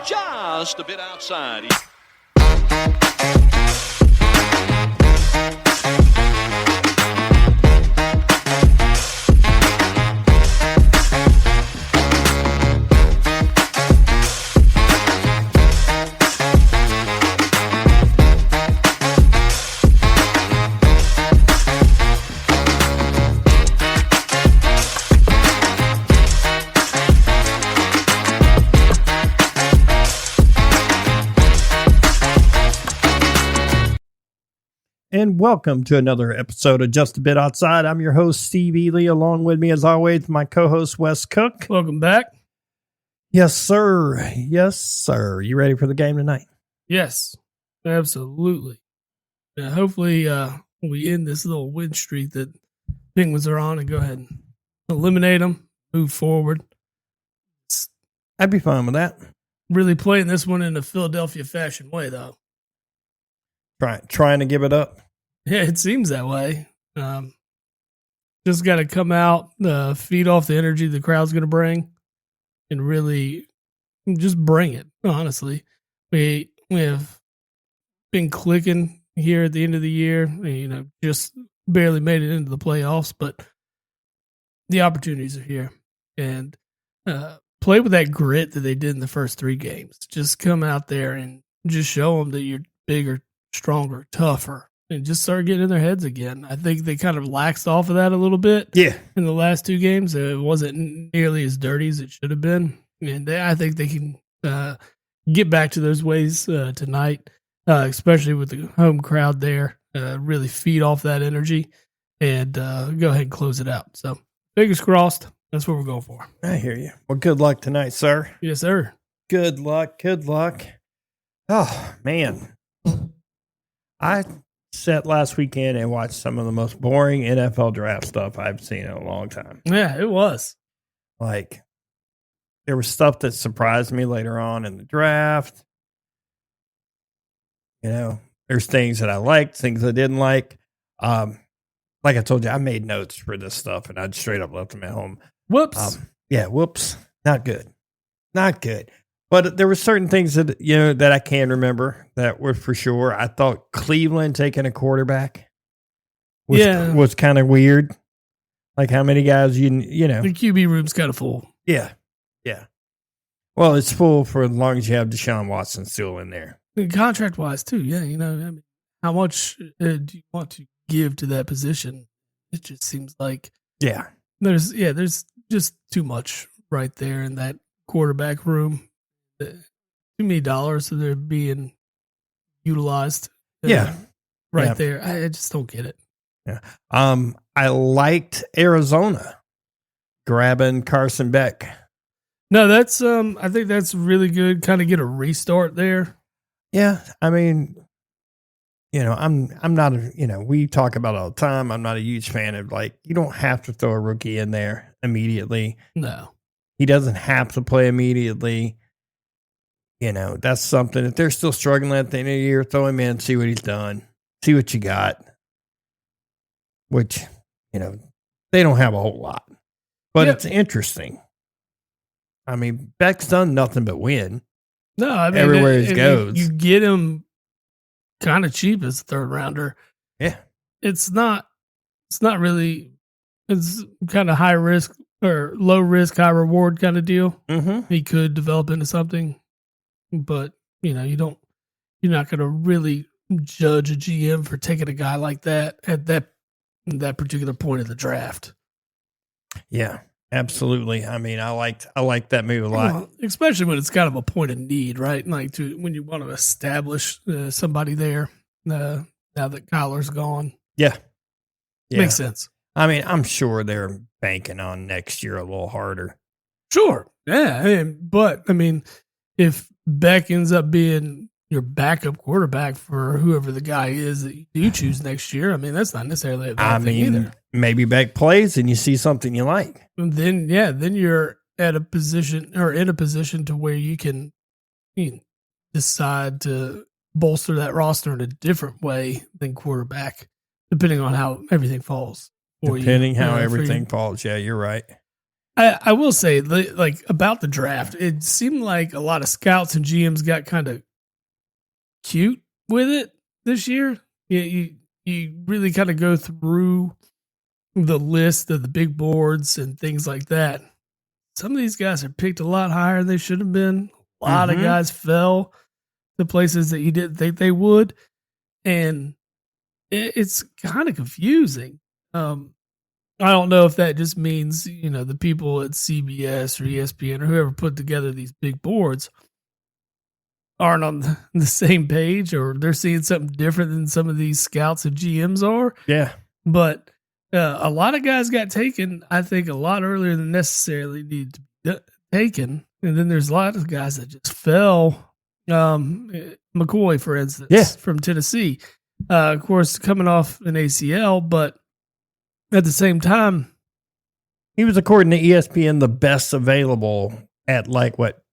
Just a bit outside. And welcome to another episode of Just a Bit Outside. I'm your host, Steve Ely. Along with me, as always, my co-host, Wes Cook. Welcome back. Yes, sir. Yes, sir. You ready for the game tonight? Yes, absolutely. Hopefully, we end this little win streak that Penguins are on and go ahead and eliminate them, move forward. I'd be fine with that. Really playing this one in a Philadelphia fashion way, though. Trying to give it up. Yeah, it seems that way. Just got to come out, feed off the energy the crowd's going to bring, and really just bring it. Honestly, we have been clicking here at the end of the year. Just barely made it into the playoffs, but the opportunities are here, and play with that grit that they did in the first three games. Just come out there and just show them that you're bigger, stronger, tougher, and just start getting in their heads again. I think they kind of laxed off of that a little bit. Yeah. In the last two games, it wasn't nearly as dirty as it should have been, and I think they can get back to those ways tonight, especially with the home crowd there. Really feed off that energy and go ahead and close it out. So fingers crossed. That's what we're going for. I hear you. Well, good luck tonight, sir. Yes, sir. Good luck. Good luck. Oh, man. I sat last weekend and watched some of the most boring NFL draft stuff I've seen in a long time. Yeah, it was. Like, there was stuff that surprised me later on in the draft. There's things that I liked, things I didn't like. Like I told you, I made notes for this stuff, and I straight up left them at home. Whoops. Whoops. Not good. Not good. But there were certain things that, that I can remember that were for sure. I thought Cleveland taking a quarterback was kind of weird. Like how many guys, The QB room's kind of full. Yeah. Yeah. Well, it's full for as long as you have Deshaun Watson still in there. Contract wise, too. Yeah. How much do you want to give to that position? It just seems like there's just too much right there in that quarterback room. Too many dollars that they're being utilized. There. I just don't get it. Yeah. I liked Arizona grabbing Carson Beck. No, that's I think that's really good. Kind of get a restart there. Yeah, I mean, I'm not we talk about it all the time. I'm not a huge fan of you don't have to throw a rookie in there immediately. No, he doesn't have to play immediately. That's something that they're still struggling at the end of the year. Throw him in, see what he's done, see what you got. Which, they don't have a whole lot, but It's interesting. I mean, Beck's done nothing but win. No, I mean, everywhere he goes, you get him kind of cheap as a third rounder. Yeah, it's not really. It's kind of high risk or low risk, high reward kind of deal. Mm-hmm. He could develop into something. But, you're not going to really judge a GM for taking a guy like that at that particular point of the draft. Yeah, absolutely. I mean, I liked that move a lot. Well, especially when it's kind of a point of need, right? Like when you want to establish somebody there now that Kyler's gone. Yeah. Makes sense. I mean, I'm sure they're banking on next year a little harder. Sure. Yeah. But if Beck ends up being your backup quarterback for whoever the guy is that you do choose next year, that's not necessarily a bad thing either. Maybe Beck plays and you see something you like. And then you're at a position or in a position to where you can decide to bolster that roster in a different way than quarterback, depending on how everything falls. Depending how everything falls. Yeah, you're right. I will say, like about the draft, it seemed like a lot of scouts and GMs got kind of cute with it this year. You really kind of go through the list of the big boards and things like that. Some of these guys are picked a lot higher than they should have been. A lot of guys fell to places that you didn't think they would, and it's kind of confusing. I don't know if that just means, the people at CBS or ESPN or whoever put together these big boards aren't on the same page, or they're seeing something different than some of these scouts and GMs are. Yeah. But a lot of guys got taken, I think, a lot earlier than necessarily needed to be taken. And then there's a lot of guys that just fell. McCoy, for instance, from Tennessee. Of course, coming off an ACL, but at the same time, he was, according to ESPN, the best available at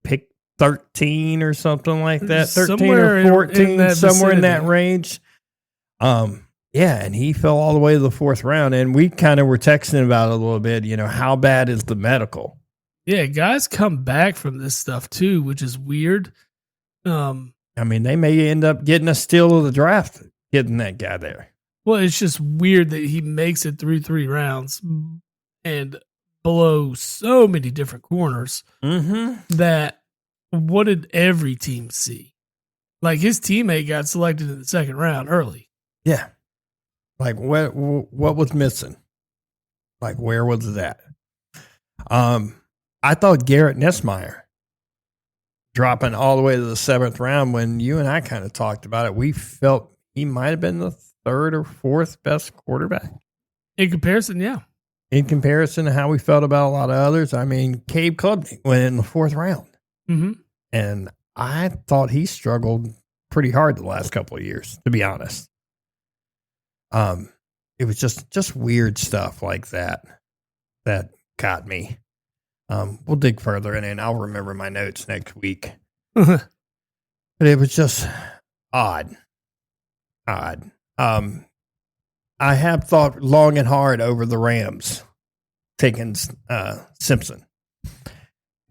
pick 13 or something like that, 13 or 14, somewhere in that range. Yeah, and he fell all the way to the fourth round, and we kind of were texting about it a little bit. How bad is the medical? Yeah, guys come back from this stuff too, which is weird. They may end up getting a steal of the draft, getting that guy there. Well, it's just weird that he makes it through 3 rounds and below so many different corners that what did every team see? Like, his teammate got selected in the second round early. Yeah. Like, what was missing? Like, where was that? I thought Garrett Nussmeier dropping all the way to the 7th round, when you and I kind of talked about it, we felt he might have been the 3rd or 4th best quarterback. In comparison, yeah. In comparison to how we felt about a lot of others, Cade Klubnik went in the 4th round. And I thought he struggled pretty hard the last couple of years, to be honest. It was just weird stuff like that got me. We'll dig further in, and I'll remember my notes next week. But it was just odd. I have thought long and hard over the Rams taking Simpson.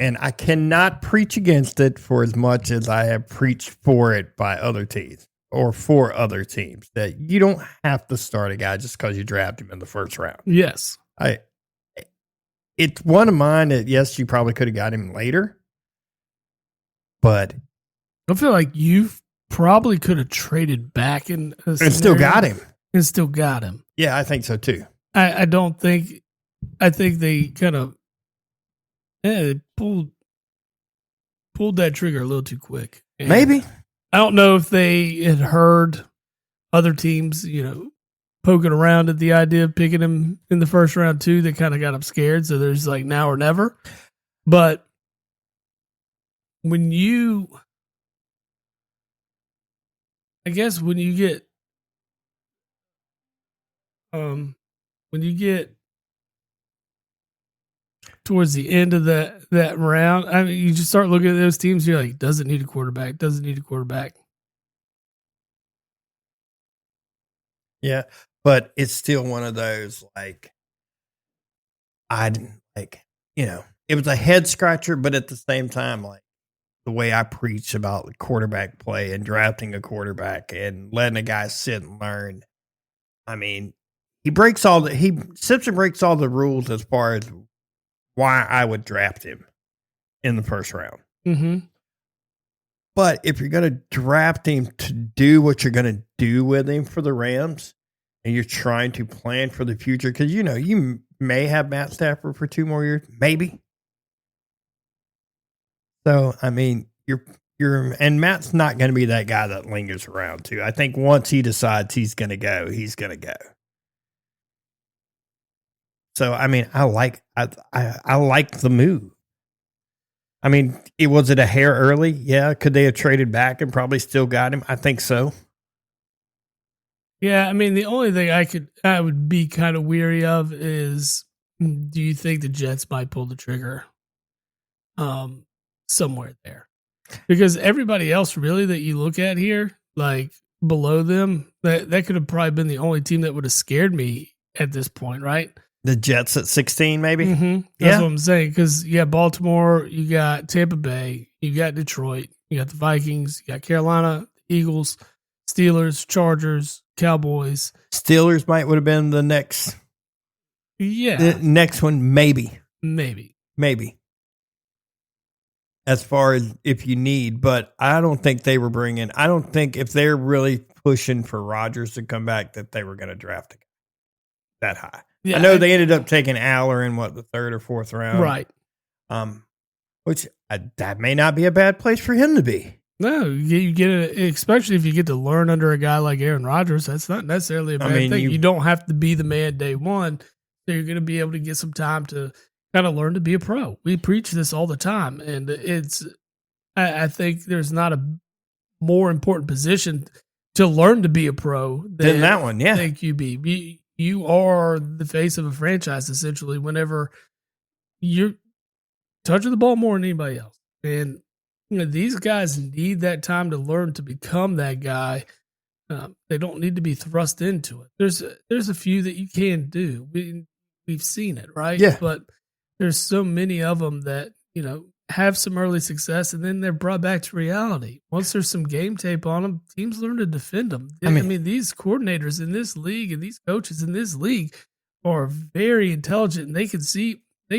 And I cannot preach against it for as much as I have preached for it by other teams or for other teams, that you don't have to start a guy just because you draft him in the 1st round. Yes. It's one of mine that, yes, you probably could have got him later, but I feel like you probably could have traded back and still got him. Yeah, I think so too. I think they kind of they pulled that trigger a little too quick. And maybe. I don't know if they had heard other teams, poking around at the idea of picking him in the 1st round too. That kind of got them scared. So there's like now or never. But when you get towards the end of that round, you just start looking at those teams. You're like, doesn't need a quarterback. Yeah, but it's still one of those, like, it was a head scratcher, but at the same time, like, the way I preach about the quarterback play and drafting a quarterback and letting a guy sit and learn. Simpson breaks all the rules as far as why I would draft him in the 1st round. Mm-hmm. But if you're going to draft him to do what you're going to do with him for the Rams, and you're trying to plan for the future, because, you may have Matt Stafford for 2 more years, maybe. So, and Matt's not going to be that guy that lingers around too. I think once he decides he's going to go, he's going to go. So, I like the move. Was it a hair early? Yeah. Could they have traded back and probably still got him? I think so. Yeah. The only thing I would be kind of weary of is, do you think the Jets might pull the trigger somewhere there? Because everybody else really that you look at here, like below them, that could have probably been the only team that would have scared me at this point, right? The Jets at 16, maybe. Mm-hmm. That's what I'm saying. Because you got Baltimore, you got Tampa Bay, you got Detroit, you got the Vikings, you got Carolina, Eagles, Steelers, Chargers, Cowboys. Steelers would have been the next. Yeah, the next one, maybe. As far as if you need, but I don't think they were bringing. I don't think if they're really pushing for Rodgers to come back that they were going to draft him that high. Yeah, I know they ended up taking Aller in the third or fourth round, right? Which that may not be a bad place for him to be. No, you get it, especially if you get to learn under a guy like Aaron Rodgers. That's not necessarily a bad thing. You don't have to be the man day one. So you're going to be able to get some time to kind of learn to be a pro. We preach this all the time, and I think there's not a more important position to learn to be a pro than that one. Yeah, than QB. You are the face of a franchise essentially. Whenever you're touching the ball more than anybody else, and these guys need that time to learn to become that guy. They don't need to be thrust into it. There's a few that you can do. We've seen it, right? Yeah. But there's so many of them that have some early success, and then they're brought back to reality. Once there's some game tape on them, teams learn to defend them. I mean, these coordinators in this league and these coaches in this league are very intelligent, and they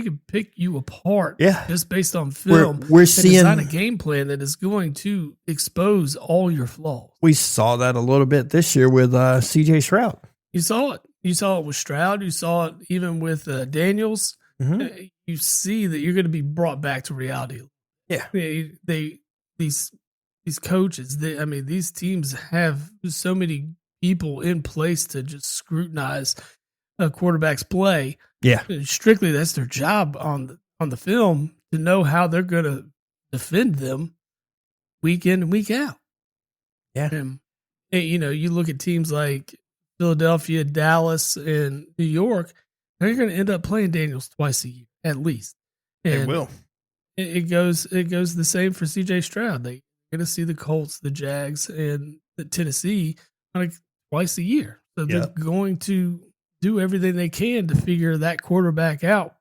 can pick you apart just based on film. We're seeing design a game plan that is going to expose all your flaws. We saw that a little bit this year with C.J. Stroud. You saw it. You saw it with Stroud. You saw it even with Daniels. Mm-hmm. You see that you're going to be brought back to reality. Yeah, these coaches. These teams have so many people in place to just scrutinize a quarterback's play. Yeah, strictly that's their job on the film to know how they're going to defend them week in and week out. Yeah, and you look at teams like Philadelphia, Dallas, and New York. They're going to end up playing Daniels twice a year at least. And they will. It goes the same for C.J. Stroud. They're going to see the Colts, the Jags, and the Tennessee like twice a year. So they're going to do everything they can to figure that quarterback out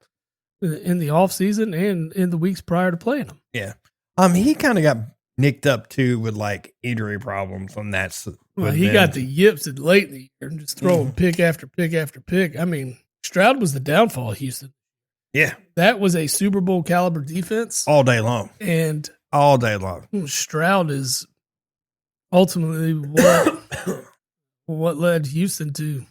in the offseason and in the weeks prior to playing them. Yeah. He kind of got nicked up too with like injury problems on that. Well, he got the yips late in the year and just throwing pick after pick after pick. I mean, Stroud was the downfall of Houston. Yeah. That was a Super Bowl caliber defense. All day long. And all day long. Stroud is ultimately what led Houston to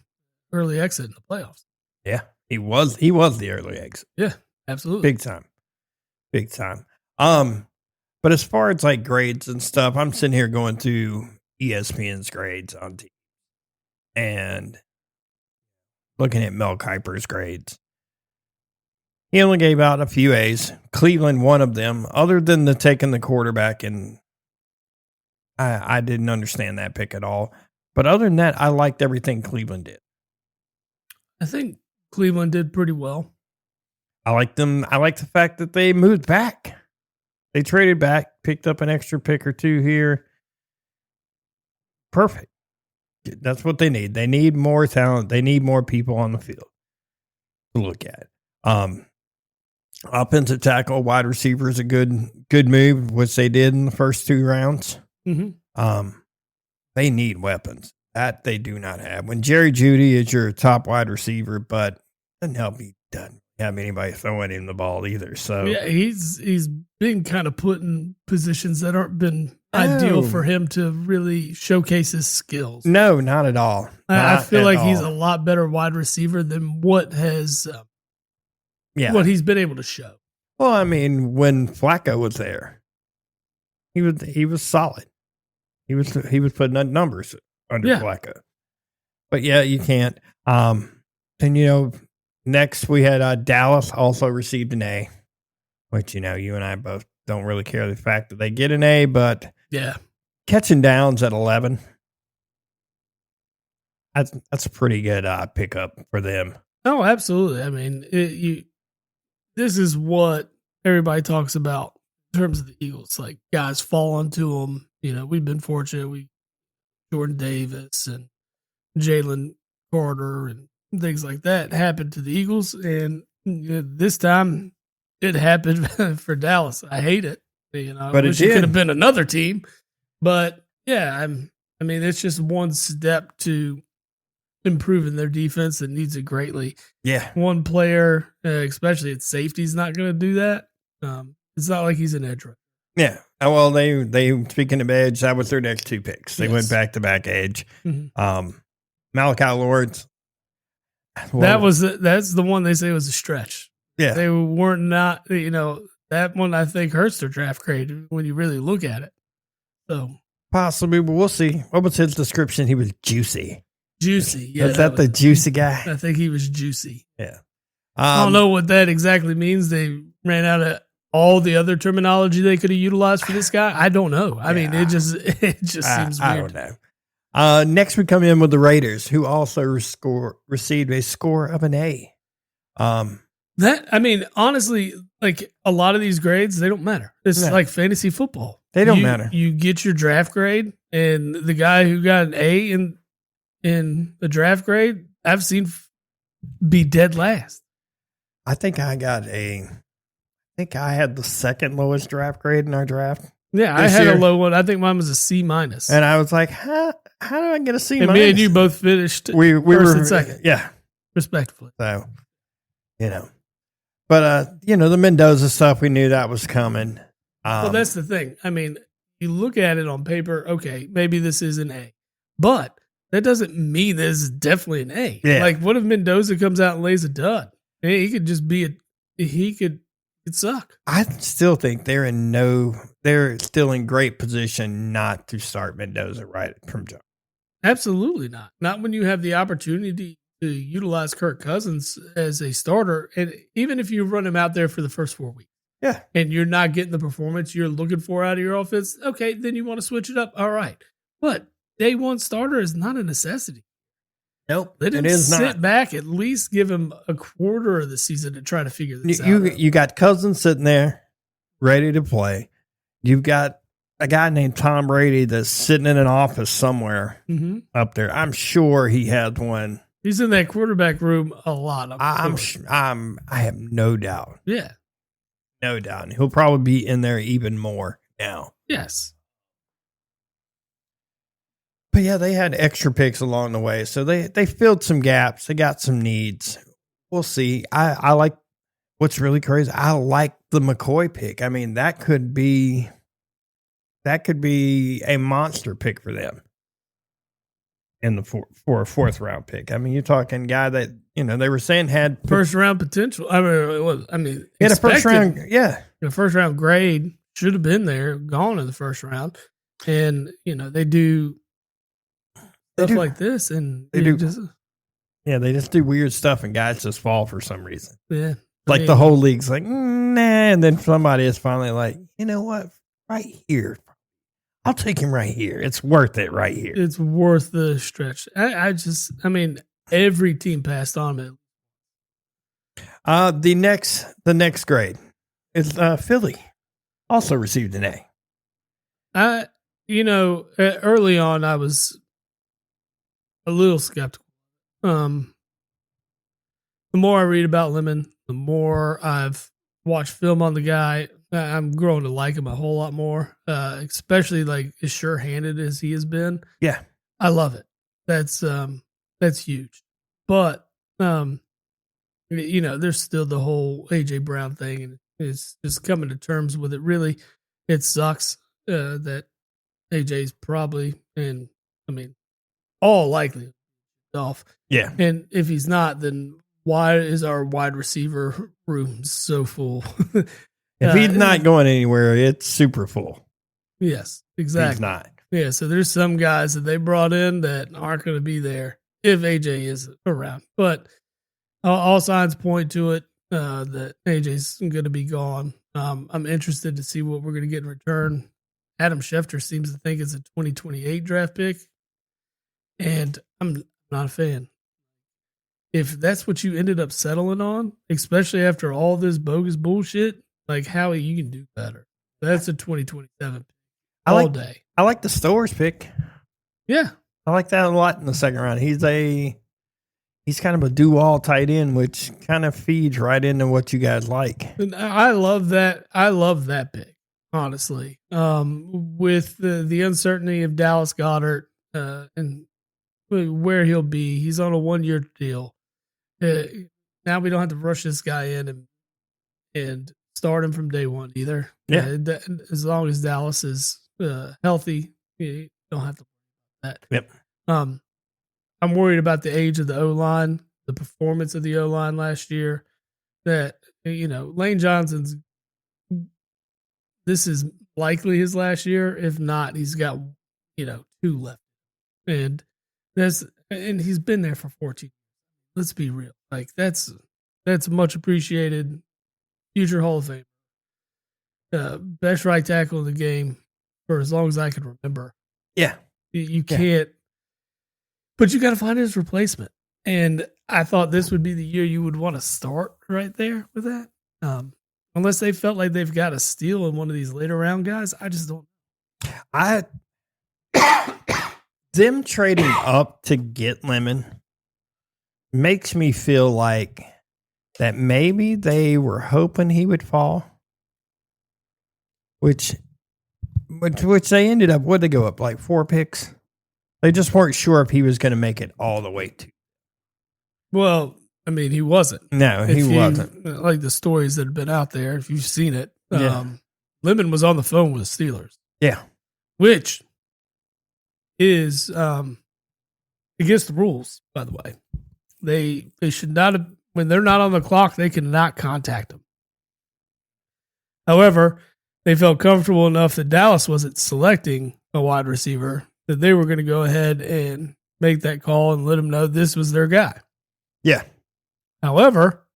early exit in the playoffs. Yeah. He was the early exit. Yeah, absolutely. Big time. But as far as like grades and stuff, I'm sitting here going to ESPN's grades on TV and looking at Mel Kiper's grades. He only gave out a few A's. Cleveland, one of them, other than the taking the quarterback, and I didn't understand that pick at all. But other than that, I liked everything Cleveland did. I think Cleveland did pretty well. I like them. I like the fact that they moved back. They traded back, picked up an extra pick or two here. Perfect. That's what they need. They need more talent. They need more people on the field to look at. Offensive tackle, wide receiver is a good move, which they did in the first two rounds. Mm-hmm. They need weapons that they do not have. When Jerry Jeudy is your top wide receiver, but doesn't help he doesn't have anybody throwing him the ball either. So yeah, he's been kind of put in positions that aren't been ideal for him to really showcase his skills. No, not at all. I feel like he's a lot better wide receiver than what has what he's been able to show. Well, I mean, when Flacco was there, he was solid. He was putting up numbers under Flacco. But yeah, you can't. And next we had Dallas also received an A, which you and I both don't really care the fact that they get an A, but catching downs at 11. That's a pretty good pickup for them. Oh, absolutely. I mean, this is what everybody talks about in terms of the Eagles. Like, guys fall onto them. We've been fortunate. Jordan Davis and Jalen Carter and things like that happen to the Eagles, and this time it happened for Dallas. I hate it. I But wish it it could have did. been another team. But yeah, I mean, it's just one step to improving their defense that needs it greatly. Yeah. One player, especially at safety, is not going to do that. It's not like he's an edge rusher. Yeah. Well, they speaking of edge, that was their next two picks. They went Yes. back to back edge. Mhm. Malachi Lords. Well, That's the one they say was a stretch. yeah. They weren't not, that one I think hurts their draft grade when you really look at it. So Possibly, but we'll see. What was his description? He was juicy. juicy. Yeah. Was that the juicy guy? I think he was juicy. Yeah. I don't know what that exactly means. They ran out of all the other terminology they could have utilized for this guy. I don't know. I mean, it just seems weird. I don't know. Next, we come in with the Raiders, who also received a score of an A. Honestly, like a lot of these grades, they don't matter. It's like fantasy football. They don't matter. You get your draft grade, and the guy who got an A in the draft grade, I've seen be dead last. I think I had the second lowest draft grade in our draft. Yeah, I had a low one. I think mine was a C minus. And I was like, how do I get a C minus? And me and you both finished we first were and second. Yeah. Respectively. So, But, the Mendoza stuff, we knew that was coming. Well, that's the thing. I mean, you look at it on paper, okay, maybe this is an A. But that doesn't mean this is definitely an A. Yeah. Like, what if Mendoza comes out and lays a dud? He could just be he could suck. I still think they're still in great position not to start Mendoza right from jump. Absolutely not. Not when you have the opportunity to utilize Kirk Cousins as a starter. And even if you run him out there for the first 4 weeks. Yeah. And you're not getting the performance you're looking for out of your offense, okay, then you want to switch it up. All right. But day one starter is not a necessity. Nope. Let him sit back, at least give him a quarter of the season to try to figure this out. You got Cousins sitting there ready to play. You've got a guy named Tom Brady that's sitting in an office somewhere up there. I'm sure he has one. He's in that quarterback room a lot. I have no doubt. Yeah. No doubt. And he'll probably be in there even more now. Yes. But yeah, they had extra picks along the way. So they filled some gaps. They got some needs. We'll see. I like what's really crazy. I like the McCoy pick. I mean, that could be a monster pick for them in the for a fourth round pick. I mean, you're talking guy that, they were saying had first round potential. He had a first round. Yeah. The first round grade should have been there, gone in the first round. And, they do stuff like this, and they just do weird stuff, and guys just fall for some reason. Yeah, like the whole league's like, nah, and then somebody is finally like, you know what, right here, I'll take him right here. It's worth it right here. It's worth the stretch. Every team passed on it. The next grade is Philly, also received an A. Early on, I was a little skeptical. The more I read about Lemon, the more I've watched film on the guy, I'm growing to like him a whole lot more, especially like as sure-handed as he has been. Yeah. I love it. That's huge. But, there's still the whole A.J. Brown thing, and it's just coming to terms with it. Really, it sucks that A.J.'s probably, and all likely off. Yeah. And if he's not, then why is our wide receiver room so full? If he's not going anywhere, it's super full. Yes, exactly. He's not. Yeah, so there's some guys that they brought in that aren't going to be there if AJ is around. But all signs point to it that AJ's going to be gone. I'm interested to see what we're going to get in return. Adam Schefter seems to think it's a 2028 draft pick, and I'm not a fan. If that's what you ended up settling on, especially after all this bogus bullshit, like Howie, you can do better. That's a 2027 pick all day. I like the Stowers pick. Yeah. I like that a lot in the second round. He's he's kind of a do-all tight end, which kind of feeds right into what you guys like. And I love that. I love that pick, honestly. With the uncertainty of Dallas Goedert and where he'll be, he's on a 1-year deal. Now we don't have to rush this guy in and start him from day one either. Yeah. As long as Dallas is healthy, you don't have to worry about that. Yep. I'm worried about the age of the O-line, the performance of the O-line last year. That, Lane Johnson's, this is likely his last year. If not, he's got, 2 left. And he's been there for 14. Let's be real. Like that's much appreciated. Future Hall of Fame. Best right tackle in the game for as long as I can remember. Yeah. You can't, but you got to find his replacement. And I thought this would be the year you would want to start right there with that. Unless they felt like they've got a steal in one of these later round guys. I just don't. Them trading up to get Lemon makes me feel like that maybe they were hoping he would fall. Which they ended up, what'd they go up, like 4 picks? They just weren't sure if he was going to make it all the way to. Well, I mean, he wasn't. No, he wasn't. Like the stories that have been out there, if you've seen it, Lemon was on the phone with the Steelers. Yeah. Which is against the rules, by the way. They should not have, when they're not on the clock, they cannot contact them. However, they felt comfortable enough that Dallas wasn't selecting a wide receiver that they were going to go ahead and make that call and let them know this was their guy. Yeah. However,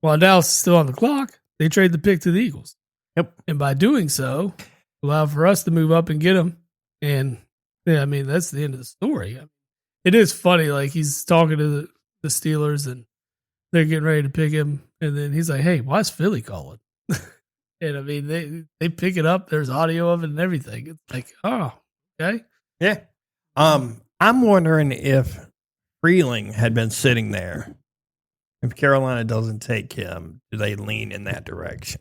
while Dallas is still on the clock, they trade the pick to the Eagles. Yep. And by doing so, allow for us to move up and get him. And yeah, I mean, that's the end of the story. It is funny. Like he's talking to the Steelers and they're getting ready to pick him. And then he's like, hey, why is Philly calling? And I mean, they pick it up. There's audio of it and everything. It's like, oh, okay. Yeah. I'm wondering if Freeling had been sitting there. If Carolina doesn't take him, do they lean in that direction?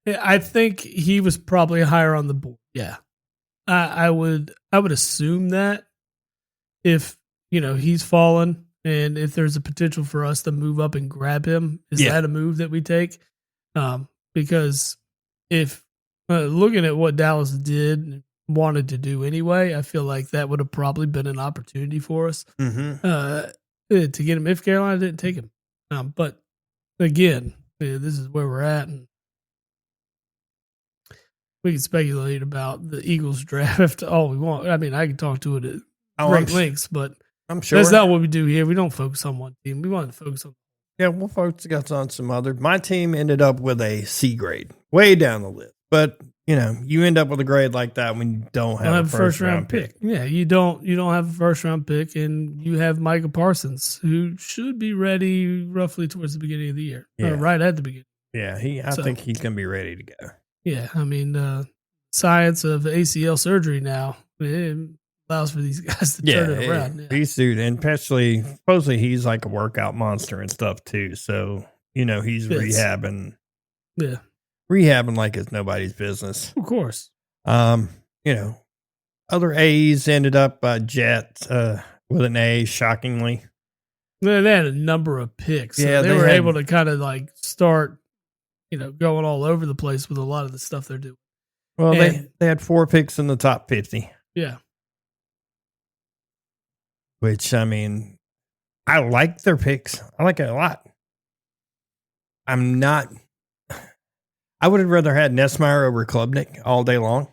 Yeah, I think he was probably higher on the board. Yeah. I would assume that if, he's fallen and if there's a potential for us to move up and grab him, is that a move that we take? Because if looking at what Dallas did and wanted to do anyway, I feel like that would have probably been an opportunity for us to get him if Carolina didn't take him. But again, this is where we're at, and we can speculate about the Eagles draft all we want. I mean, I can talk to it at great lengths, but I'm sure that's not what we do here. We don't focus on one team. We want to focus on. Yeah, we'll focus on some other. My team ended up with a C grade, way down the list. But you end up with a grade like that when you don't have a first round pick. Yeah, you don't have a first round pick, and you have Micah Parsons, who should be ready roughly towards the beginning of the year, right at the beginning. Yeah, I think he's going to be ready to go. Yeah, I mean, science of ACL surgery now it allows for these guys to turn it around. Yeah. He's dude, and especially supposedly he's like a workout monster and stuff too. So he's rehabbing. Yeah. Rehabbing like it's nobody's business. Of course. Other A's ended up Jets with an A, shockingly. They had a number of picks. So they were able to kind of like start, going all over the place with a lot of the stuff they're doing. Well, they had 4 picks in the top 50. Yeah. Which, I mean, I like their picks. I like it a lot. I would have rather had Nesmeyer over Klubnik all day long.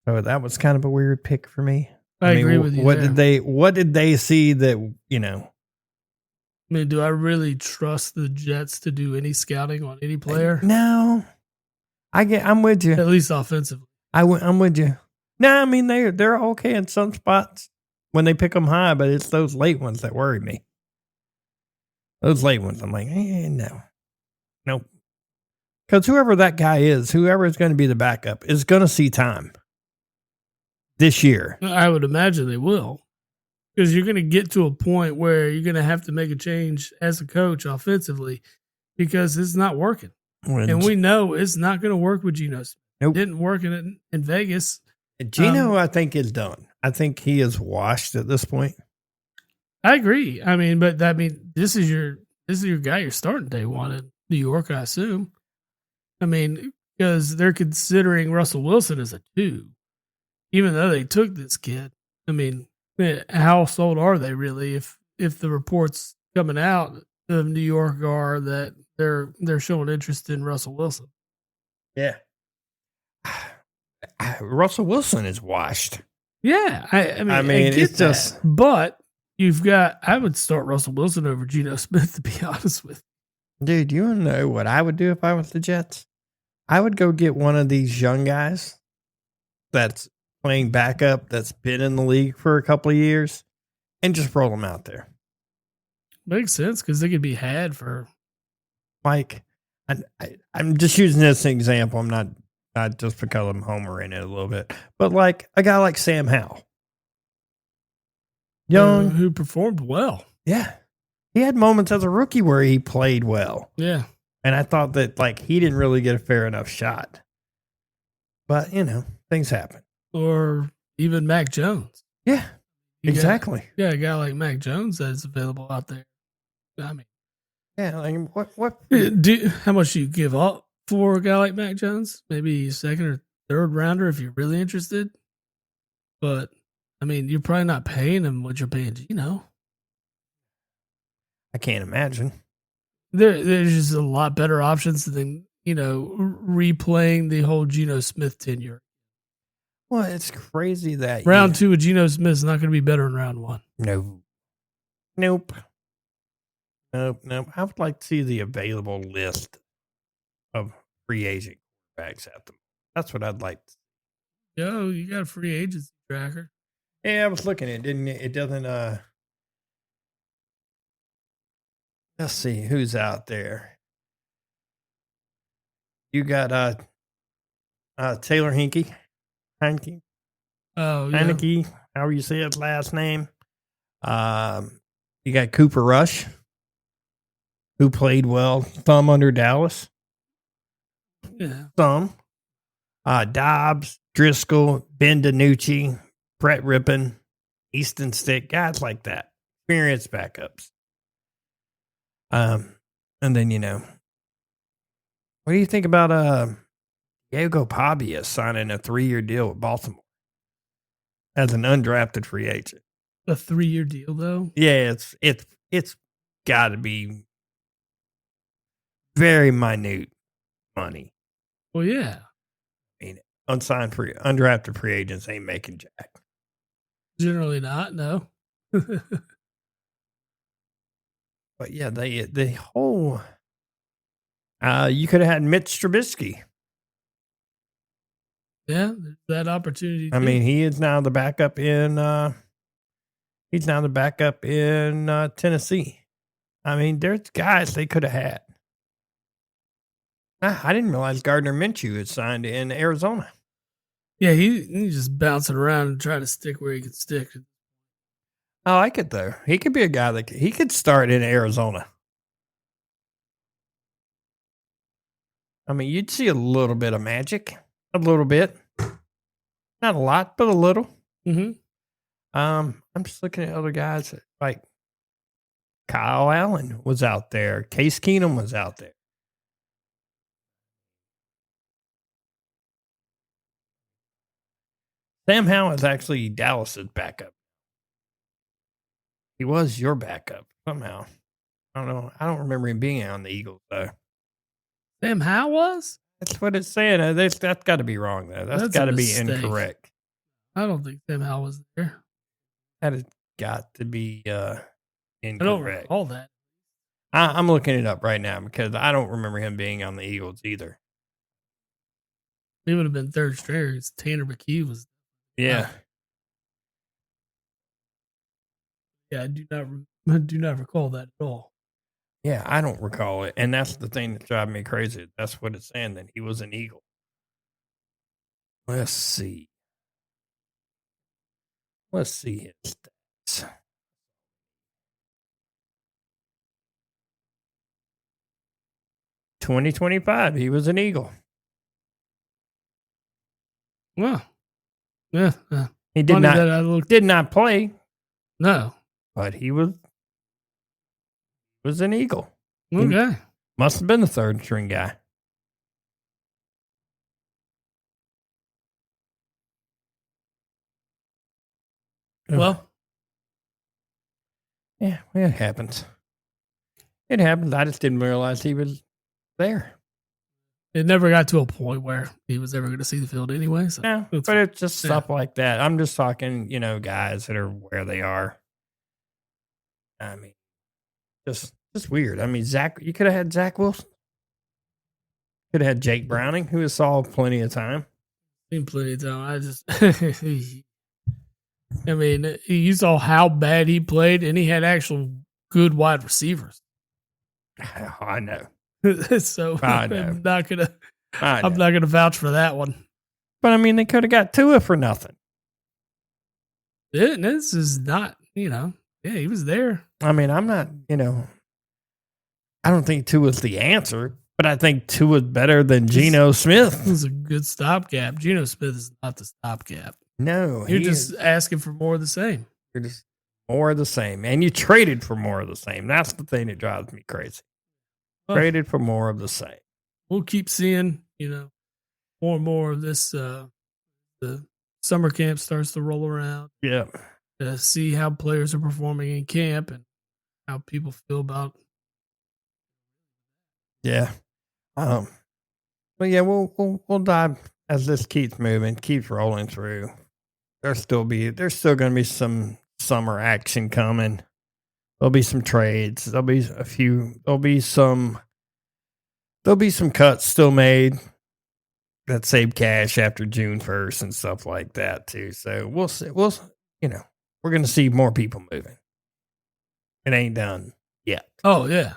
So that was kind of a weird pick for me. I agree with you. What did they see that, I mean, do I really trust the Jets to do any scouting on any player? No. I'm with you. At least offensively. I'm with you. No, I mean, they're okay in some spots when they pick them high, but it's those late ones that worry me. Those late ones, I'm like, no. Nope. Because whoever that guy is, whoever is going to be the backup, is going to see time this year. I would imagine they will. Because you're going to get to a point where you're going to have to make a change as a coach offensively because it's not working. And we know it's not going to work with Geno. Nope. Didn't work in Vegas. Geno, I think, is done. I think he is washed at this point. I agree. I mean, but this is your guy you're starting day one in New York, I assume. I mean, because they're considering Russell Wilson as a 2, even though they took this kid. I mean, how sold are they really? If the reports coming out of New York are that they're showing interest in Russell Wilson. Yeah. Russell Wilson is washed. Yeah, I mean, it's just. But I would start Russell Wilson over Geno Smith, to be honest with you. Dude, you want to know what I would do if I was the Jets? I would go get one of these young guys that's playing backup, that's been in the league for a couple of years, and just roll them out there. Makes sense because they could be had for. Like, I'm just using this as an example. I'm not just because I'm Homer in it a little bit, but like a guy like Sam Howell. Young. Who performed well. Yeah. He had moments as a rookie where he played well. Yeah. And I thought that like he didn't really get a fair enough shot. But, things happen. Or even Mac Jones. Yeah. Exactly. A guy like Mac Jones that's available out there. I mean. Yeah, like what how much do you give up for a guy like Mac Jones? Maybe second or third rounder if you're really interested. But I mean, you're probably not paying him what you're paying Geno. I can't imagine. There's just a lot better options than, replaying the whole Geno Smith tenure. Well, it's crazy that round 2 of Geno Smith is not going to be better than round 1. Nope. I would like to see the available list of free agent quarterbacks at them. That's what I'd like to see. Yo, you got a free agency tracker. Yeah, I was looking at it, didn't it? It doesn't let's see who's out there. You got Taylor Heineke. Oh, yeah. Heineke, however you say his last name. You got Cooper Rush, who played well, thumb under Dallas. Yeah. Thumb. Dobbs, Driscoll, Ben DiNucci, Brett Rippon, Easton Stick, guys like that. Experienced backups. And then, what do you think about Diego Pavia signing a 3-year deal with Baltimore as an undrafted free agent? A 3-year deal, though? Yeah, it's got to be very minute money. Well, yeah. I mean, undrafted free agents ain't making jack. Generally not, no. But yeah, the whole you could have had Mitch Trubisky. Yeah, that opportunity. I mean, he is now the backup in Tennessee. I mean, there's guys they could have had. I didn't realize Gardner Minshew had signed in Arizona. Yeah, he's just bouncing around and trying to stick where he can stick. I like it though. He could be a guy that he could start in Arizona. I mean, you'd see a little bit of magic, a little bit, not a lot, but a little. Mm-hmm. I'm just looking at other guys like Kyle Allen was out there, Case Keenum was out there. Sam Howell is actually Dallas's backup. He was your backup somehow. I don't know. I don't remember him being on the Eagles, though. Sam Howell was? That's what it's saying. That's got to be wrong, though. That's got to be incorrect. I don't think Sam Howell was there. That has got to be incorrect. I don't recall that. I'm looking it up right now because I don't remember him being on the Eagles either. He would have been third stringer. Tanner McKee was. Yeah. Yeah, I do not recall that at all. Yeah, I don't recall it. And that's the thing that's driving me crazy. That's what it's saying, that he was an Eagle. Let's see his stats. 2025, he was an Eagle. Well, yeah. He did Funny not play, No. but he was an Eagle. Okay. Must have been the third string guy. Well, yeah, it happens. It happens. I just didn't realize he was there. it never got to a point where he was ever going to see the field anyway. So No, but it's just stuff like that. I'm just talking, guys that are where they are. I mean, just weird. I mean, you could have had Zach Wilson. Could have had Jake Browning, who has saw plenty of time. Seen plenty of time. I mean, you saw how bad he played, and he had actual good wide receivers. I know. So I know. I'm not gonna vouch for that one. But I mean, they could have got Tua for nothing. This is not, yeah, he was there. I mean, I'm not, I don't think Tua's the answer, but I think Tua's better than Geno Smith. This is a good stopgap. Geno Smith is not the stopgap. No, you're just asking for more of the same. You're just more of the same, and you traded for more of the same. That's the thing that drives me crazy. Well, traded for more of the same. We'll keep seeing, more and more of this. The summer camp starts to roll around. Yeah, to see how players are performing in camp and how people feel about. Yeah, but yeah, we'll dive as this keeps moving, keeps rolling through. There's still going to be some summer action coming. There'll be some trades. There'll be some cuts still made that save cash after June 1st and stuff like that too. So we'll see. We're going to see more people moving. It ain't done yet. Oh yeah.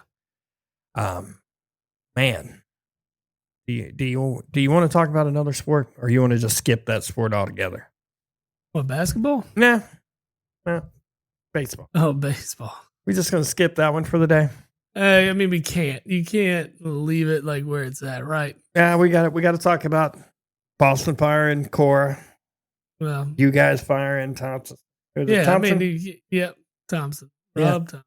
Man, do you want to talk about another sport, or you want to just skip that sport altogether? What, basketball? Nah. Baseball. Oh, baseball. We're just going to skip that one for the day. I mean, we can't. You can't leave it like where it's at, right? Yeah, we got to talk about Boston firing Cora. Well, you guys firing Thompson. Yeah, Thompson? I mean, Thompson. Rob Thompson.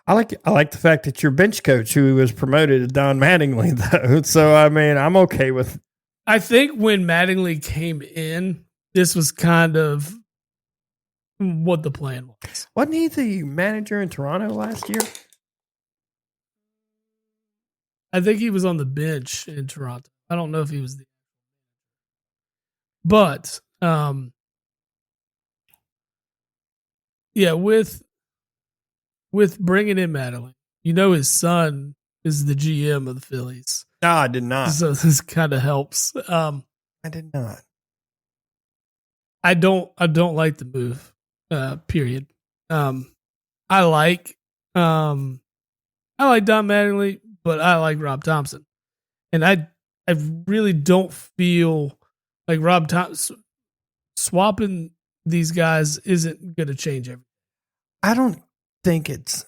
I like the fact that your bench coach, who was promoted, is Don Mattingly, though. So I mean, I'm okay with. I think when Mattingly came in, this was kind of what the plan was. Wasn't he the manager in Toronto last year? I think he was on the bench in Toronto. I don't know if he was but yeah, with bringing in Mattingly, his son is the GM of the Phillies. No, I did not. So this kind of helps. I did not. I don't like the move. Period. I like Don Mattingly, but I like Rob Thompson, and I really don't feel like Rob Thompson swapping these guys isn't going to change everything. I don't think it's.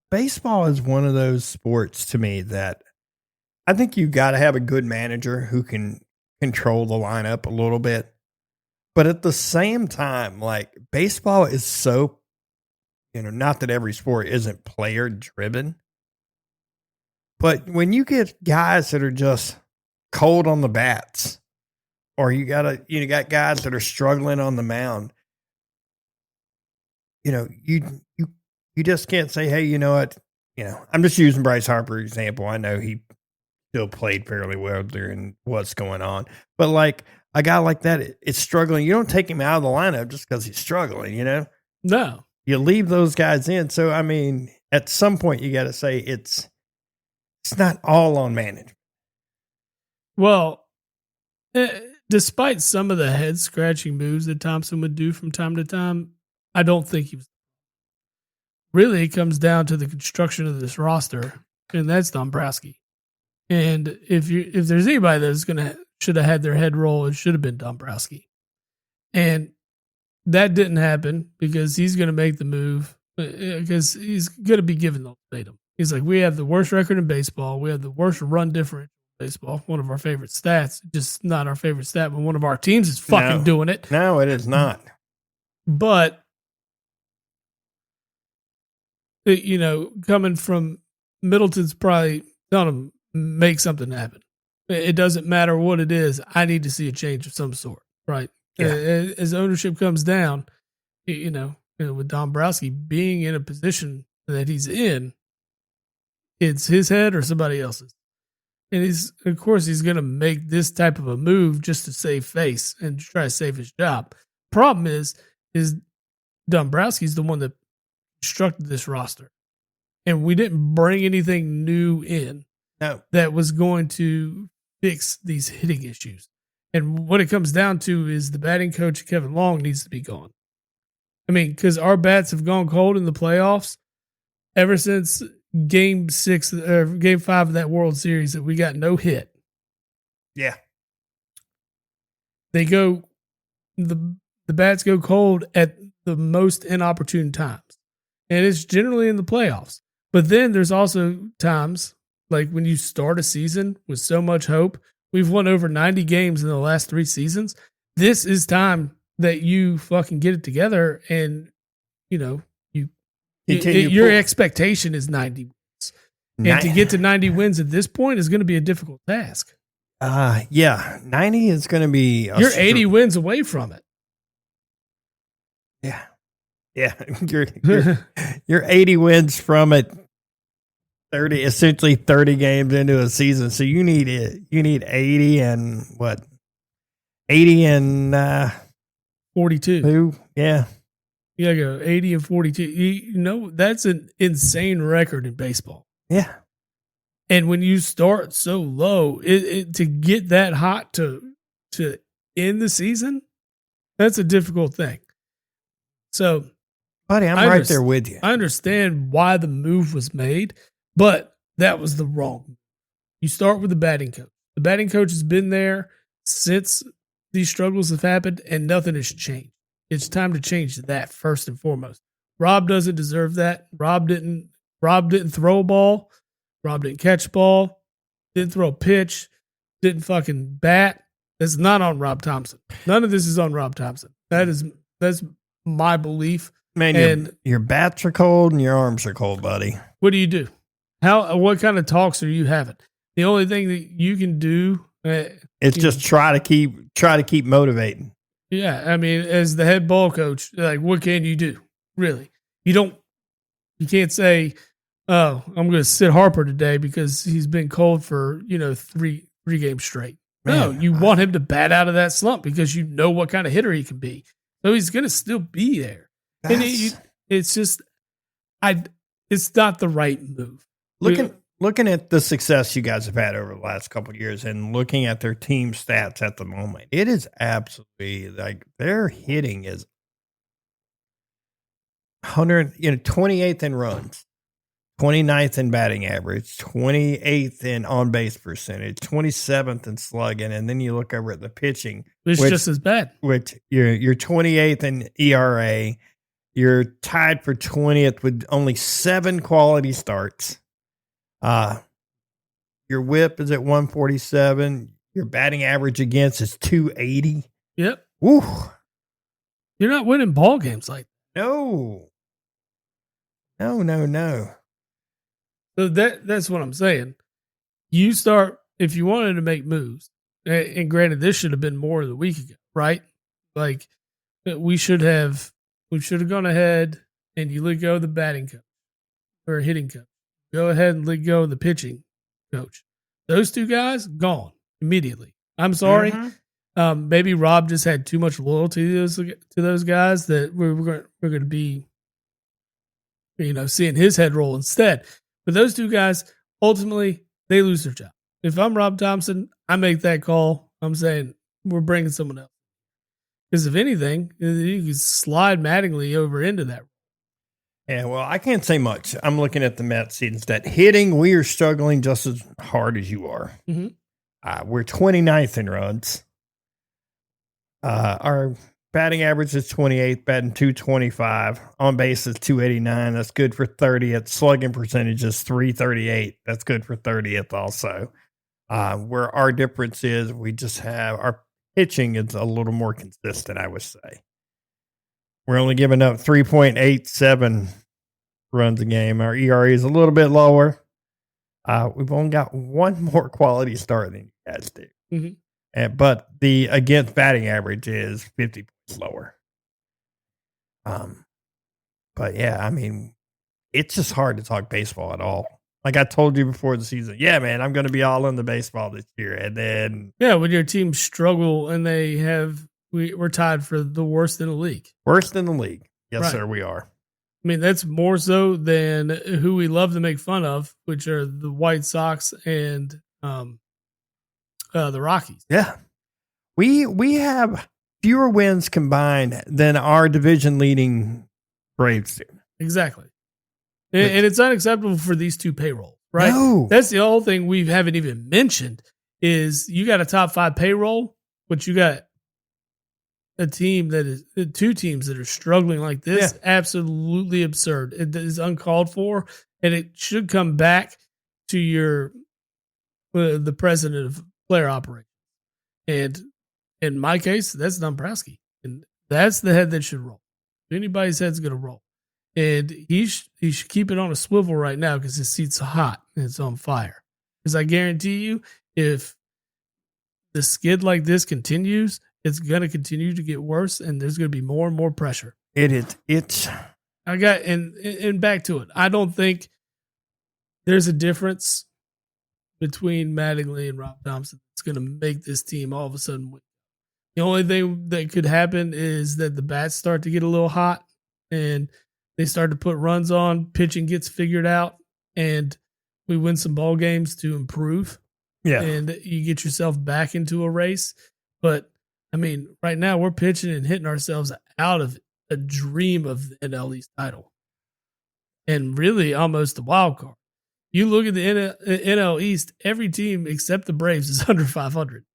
Baseball is one of those sports to me that I think you got to have a good manager who can control the lineup a little bit. But at the same time, like, baseball is so, not that every sport isn't player driven, but when you get guys that are just cold on the bats, or you got guys that are struggling on the mound, you just can't say, hey, you know what? I'm just using Bryce Harper example. I know he still played fairly well during what's going on, but like, a guy like that is struggling. You don't take him out of the lineup just because he's struggling, No. You leave those guys in. So, I mean, at some point you got to say it's not all on management. Well, despite some of the head-scratching moves that Thompson would do from time to time, I don't think he was. Really, it comes down to the construction of this roster, and that's Dombrowski. And if there's anybody that's should have had their head roll, it should have been Dombrowski. And that didn't happen because he's going to make the move because he's going to be given the ultimatum. He's like, we have the worst record in baseball. We have the worst run differential in baseball. One of our favorite stats. Just not our favorite stat, but one of our teams is fucking doing it. No, it is not. But, coming from Middleton's probably telling him, make something happen. It doesn't matter what it is. I need to see a change of some sort, right? Yeah. As ownership comes down, with Dombrowski being in a position that he's in, it's his head or somebody else's. And he's going to make this type of a move just to save face and try to save his job. Problem is Dombrowski's the one that constructed this roster. And we didn't bring anything new in that was going to fix these hitting issues. And what it comes down to is the batting coach, Kevin Long, needs to be gone. I mean, because our bats have gone cold in the playoffs ever since Game 5 of that World Series that we got no hit. Yeah. The bats go cold at the most inopportune times. And it's generally in the playoffs. But then there's also times like when you start a season with so much hope. We've won over 90 games in the last 3 seasons. This is time that you fucking get it together and, your expectation is 90 wins. And to get to 90 wins at this point is going to be a difficult task. 90 is going to be... You're 80 wins away from it. Yeah. Yeah. You're 80 wins from it. Essentially 30 games into a season. So you need 80 and what? 80 and 42. Yeah. You gotta go 80 and 42. That's an insane record in baseball. Yeah. And when you start so low, to get that hot to end the season, that's a difficult thing. So, buddy, I'm right there with you. I understand why the move was made, but that was the wrong move. You start with the batting coach. The batting coach has been there since these struggles have happened, and nothing has changed. It's time to change that first and foremost. Rob doesn't deserve that. Rob didn't throw a ball. Rob didn't catch a ball. Didn't throw a pitch. Didn't fucking bat. That's not on Rob Thompson. None of this is on Rob Thompson. That's my belief. Man, your bats are cold and your arms are cold, buddy. What do? What kind of talks are you having? The only thing that you can do is just try to keep motivating. Yeah, I mean, as the head ball coach, like, what can you do? Really, you can't say, "Oh, I'm going to sit Harper today because he's been cold for 3 games straight." Man, no, you want him to bat out of that slump because you know what kind of hitter he can be. So he's going to still be there, and it's just, it's not the right move. Looking at the success you guys have had over the last couple of years and looking at their team stats at the moment, it is absolutely like their hitting is 28th in runs, 29th in batting average, 28th in on base percentage, 27th in slugging, and then you look over at the pitching, it's just as bad. Which you're 28th in ERA, you're tied for 20th with only 7 quality starts. Your whip is at 147. Your batting average against is 280. Yep. Woo. You're not winning ball games like that. No. So that's what I'm saying. You start, if you wanted to make moves, and granted, this should have been more than a week ago, right? Like, we should have gone ahead and you let go of the batting coach or hitting coach. Go ahead and let go of the pitching coach. Those 2 guys, gone immediately. I'm sorry. Mm-hmm. Maybe Rob just had too much loyalty to those guys that we're going to be, seeing his head roll instead. But those 2 guys, ultimately, they lose their job. If I'm Rob Thompson, I make that call. I'm saying we're bringing someone else. Because if anything, you can slide Mattingly over into that. Yeah, well, I can't say much. I'm looking at the Mets seasons that hitting, we are struggling just as hard as you are. Mm-hmm. We're 29th in runs. Our Batting average is 28th, batting 225. On base is 289. That's good for 30th. Slugging percentage is 338. That's good for 30th also. Where our difference is, we just have our pitching is a little more consistent, I would say. We're only giving up 3.87 runs a game. Our ERA is a little bit lower. We've only got one more quality start than you guys do. Mm-hmm. But the against batting average is 50 points lower. But yeah, I mean, it's just hard to talk baseball at all. Like I told you before the season, yeah, man, I'm going to be all in the baseball this year. And then, yeah, when your team struggle and we're tied for the worst in the league. Worst in the league. Yes, right. Sir, we are. I mean, that's more so than who we love to make fun of, which are the White Sox and the Rockies. Yeah. We have fewer wins combined than our division leading Braves do. Exactly. And it's unacceptable for these two payroll, right? No. That's the whole thing we haven't even mentioned is you got a top 5 payroll, but you got two teams that are struggling like this. Yeah. Absolutely absurd. It is uncalled for, and it should come back to the president of player operations. And in my case, that's Dombrowski, and that's the head that should roll. If anybody's head's going to roll, and he should keep it on a swivel right now because his seat's hot and it's on fire. Because I guarantee you, if the skid like this continues, it's going to continue to get worse, and there's going to be more and more pressure. It's. I got and back to it. I don't think there's a difference between Mattingly and Rob Thompson that's going to make this team all of a sudden win. The only thing that could happen is that the bats start to get a little hot, and they start to put runs on. Pitching gets figured out, and we win some ball games to improve. Yeah, and you get yourself back into a race, but. I mean, right now we're pitching and hitting ourselves out of a dream of the NL East title, and really almost the wild card. You look at the NL East; every team except the Braves is under 500.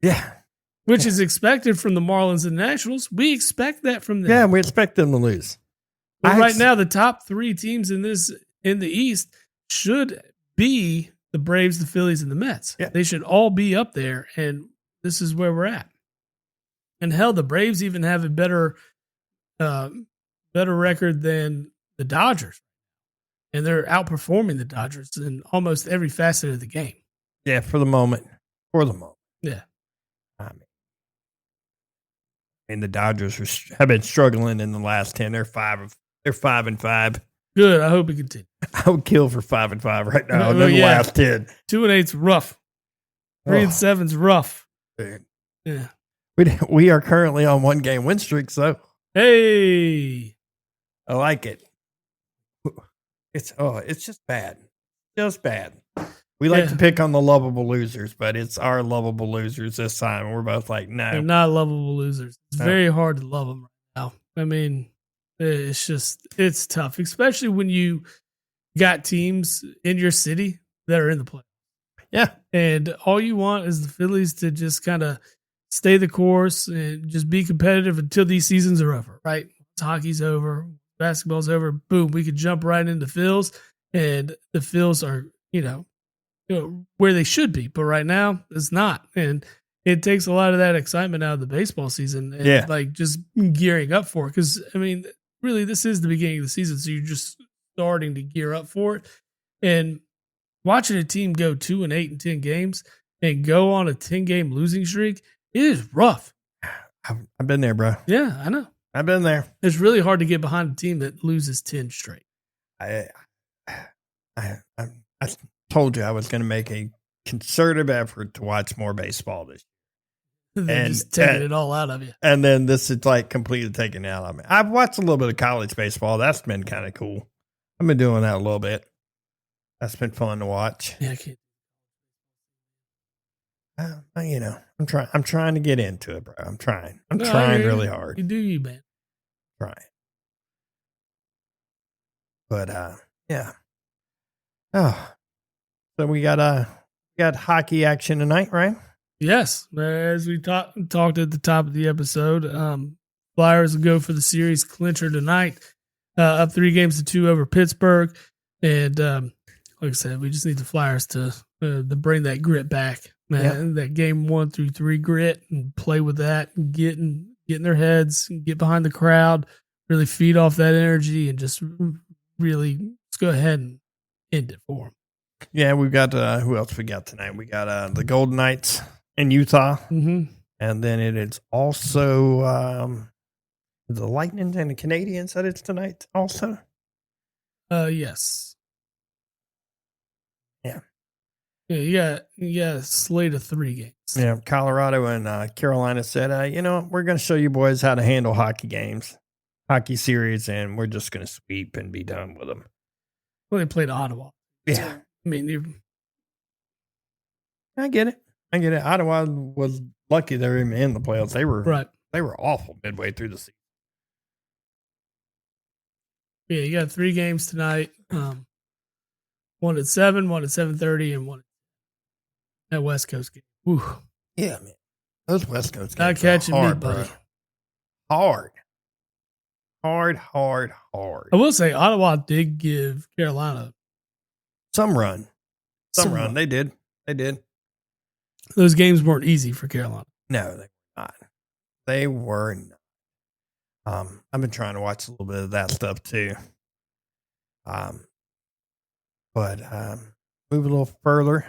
Yeah, which is expected from the Marlins and Nationals. We expect that from them. Yeah, we expect them to lose. But right now, the top 3 teams in the East should be the Braves, the Phillies, and the Mets. Yeah. They should all be up there, and this is where we're at. And hell, the Braves even have a better record than the Dodgers. And they're outperforming the Dodgers in almost every facet of the game. Yeah, for the moment. Yeah. I mean the Dodgers have been struggling in the last 10. They're 5-5. Good. I hope it continues. I would kill for 5-5 right now. And then the last 10. 2-8's rough. 3-7's rough. Dude. Yeah. We are currently on 1-game win streak, so hey, I like it. It's just bad. Just bad. We like to pick on the lovable losers, but it's our lovable losers this time. We're both like, no. They're not lovable losers. It's very hard to love them right now. I mean, it's tough, especially when you got teams in your city that are in the playoffs. Yeah. And all you want is the Phillies to just kind of stay the course and just be competitive until these seasons are over, right? Hockey's over, basketball's over, boom, we could jump right into Phils, and the Phils are, where they should be. But right now, it's not. And it takes a lot of that excitement out of the baseball season and like just gearing up for it. Because, I mean, really, this is the beginning of the season, so you're just starting to gear up for it. And watching a team go 2-8 in 10 games and go on a 10-game losing streak, it is rough. I've been there, bro. Yeah, I know. I've been there. It's really hard to get behind a team that loses 10 straight. I told you I was going to make a concerted effort to watch more baseball this year. And just taking it all out of you. And then this is like completely taken it out of me. I've watched a little bit of college baseball. That's been kind of cool. I've been doing that a little bit. That's been fun to watch. Yeah, I can't. I'm trying to get into it, bro. I'm trying really hard. You do you, man. Trying. But yeah. Oh, so we got hockey action tonight, right? Yes, as we talked at the top of the episode, Flyers will go for the series clincher tonight, up 3-2 over Pittsburgh. And like I said, we just need the Flyers to bring that grit back, man. That game 1 through 3 grit, and play with that, and get in their heads, and get behind the crowd, really feed off that energy, and just really let's go ahead and end it for them. Yeah, we've got who else we got tonight? We got the Golden Knights in Utah, and then it is also the Lightning and the Canadiens that it's tonight also. Yes. Yeah. Yeah, you got a slate of 3 games. Yeah, Colorado and Carolina said, we're going to show you boys how to handle hockey games, hockey series, and we're just going to sweep and be done with them. Well, they played Ottawa. Yeah. So, I mean, I get it. Ottawa was lucky they were even in the playoffs. They were awful midway through the season. Yeah, you got 3 games tonight. 1 at 7, 1 at 7:30, and 1 at West Coast game. Whew. Yeah, man. Those West Coast games not catching are hard, me, buddy. Bro. Hard. I will say Ottawa did give Carolina some run. They did. Those games weren't easy for Carolina. No, they were not. I've been trying to watch a little bit of that stuff too. But move a little further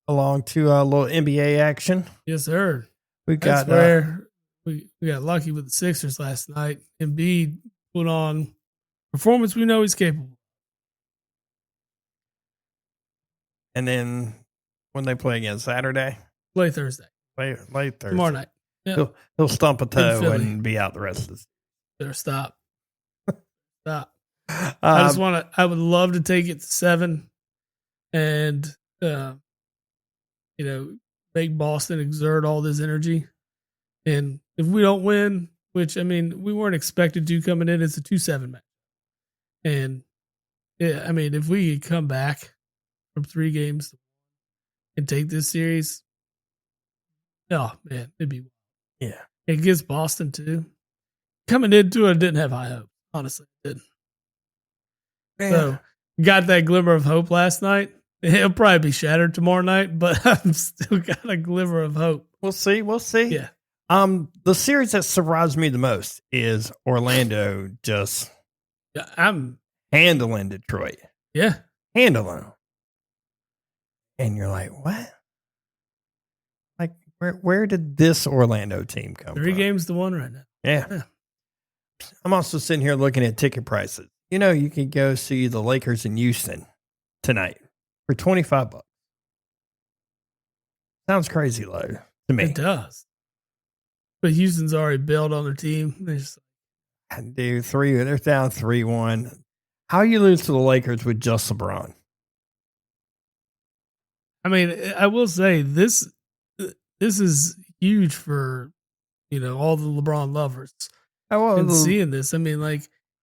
along to a little NBA action. Yes, sir. That's where we got lucky with the Sixers last night. Embiid put on performance we know he's capable. And then when they play again Saturday? Play Thursday. Play Thursday. Tomorrow night. Yep. He'll stump a toe and be out the rest of the season. Better stop. I would love to take it to 7 and, make Boston exert all this energy. And if we don't win, which, I mean, we weren't expected to coming in, it's a 2-7 match. And, yeah, I mean, if we could come back from 3 games and take this series, oh, man, it'd be. Yeah. It gets Boston, too. Coming into it, didn't have high hope. Honestly, didn't. Man. So, got that glimmer of hope last night. It'll probably be shattered tomorrow night, but I've still got a glimmer of hope. We'll see. Yeah. The series that surprised me the most is Orlando just I'm handling Detroit. Yeah. Handling them. And you're like, what? Like, where did this Orlando team come from? 3 games to 1 right now. Yeah. I'm also sitting here looking at ticket prices. You can go see the Lakers in Houston tonight for $25. Sounds crazy low to me. It does. But Houston's already bailed on their team. They're down 3-1. How you lose to the Lakers with just LeBron? I mean, I will say this is huge for, all the LeBron lovers. And seeing this, I mean,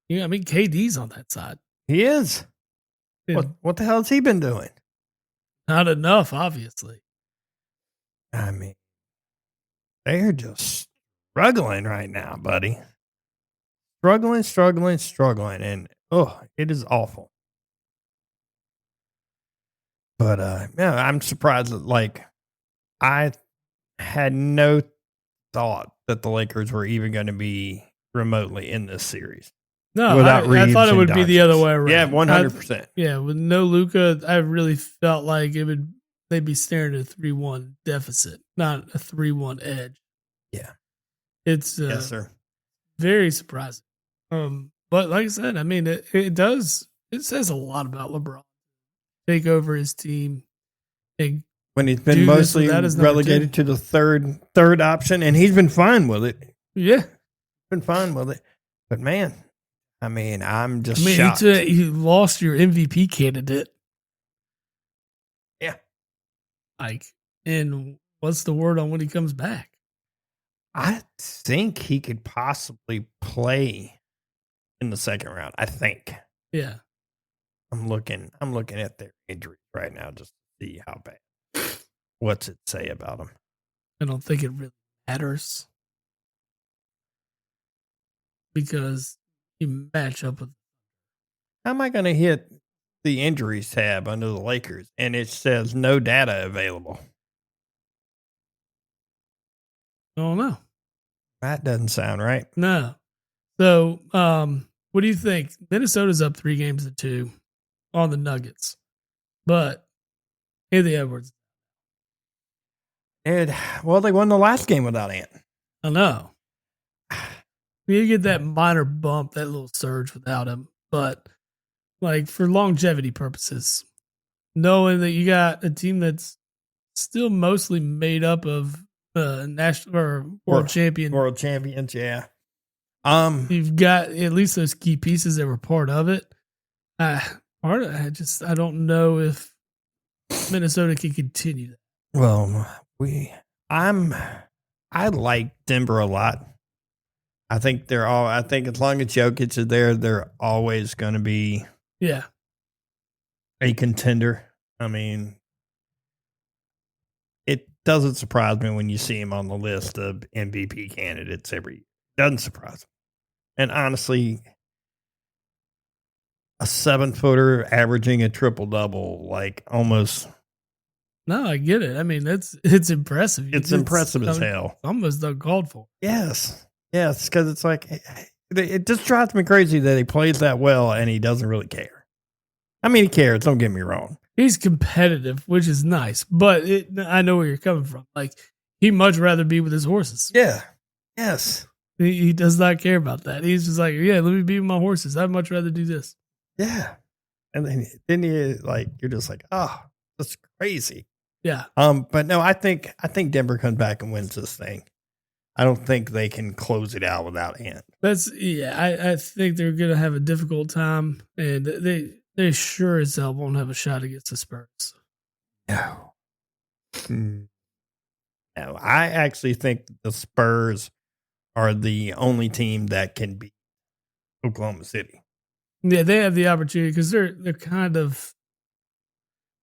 KD's on that side. He is. What the hell has he been doing? Not enough, obviously. I mean, they're just struggling right now, buddy. Struggling. And, it is awful. But, I'm surprised that, I had no thought that the Lakers were even going to be remotely in this series. No, I thought it would be the other way around. Yeah, 100%. With no Luka, I really felt like they'd be staring at a 3-1 deficit, not a 3-1 edge. Yeah. It's yes, sir. Very surprising. But like I said, I mean, it says a lot about LeBron. Take over his team. When he's been mostly relegated to the third option, and he's been fine with it. Yeah. Been fine with it. But, man, I'm just shocked. You lost your MVP candidate. Yeah. And what's the word on when he comes back? I think he could possibly play in the second round. I think. Yeah. I'm looking at their injuries right now just to see how bad. What's it say about them? I don't think it really matters. because you match up with. How am I going to hit the injuries tab under the Lakers and it says no data available? I don't know. That doesn't sound right. No. So, what do you think? Minnesota's up 3-2 on the Nuggets, but Anthony Edwards. And well, they won the last game without Ant. I know. You get that minor bump, that little surge without him, but like for longevity purposes, knowing that you got a team that's still mostly made up of national or world champions, yeah. You've got at least those key pieces that were part of it. I don't know if Minnesota can continue that. Well, I like Denver a lot. I think I think as long as Jokic is there, they're always going to be a contender. I mean, it doesn't surprise me when you see him on the list of MVP candidates every year. Doesn't surprise me. And honestly, a 7-footer averaging a triple-double, like almost. No, I get it. I mean, it's impressive. It's impressive as hell. Almost uncalled for. Yes, because it's like, it just drives me crazy that he plays that well and he doesn't really care. I mean, he cares, don't get me wrong. He's competitive, which is nice, but I know where you're coming from. Like, he'd much rather be with his horses. Yeah, yes. He does not care about that. He's just like, yeah, let me be with my horses. I'd much rather do this. Yeah. And then you're just like, oh, that's crazy. Yeah. But no, I think Denver comes back and wins this thing. I don't think they can close it out without Ant. I think they're gonna have a difficult time, and they sure as hell won't have a shot against the Spurs. No. No, I actually think the Spurs are the only team that can beat Oklahoma City. Yeah, they have the opportunity because they're kind of,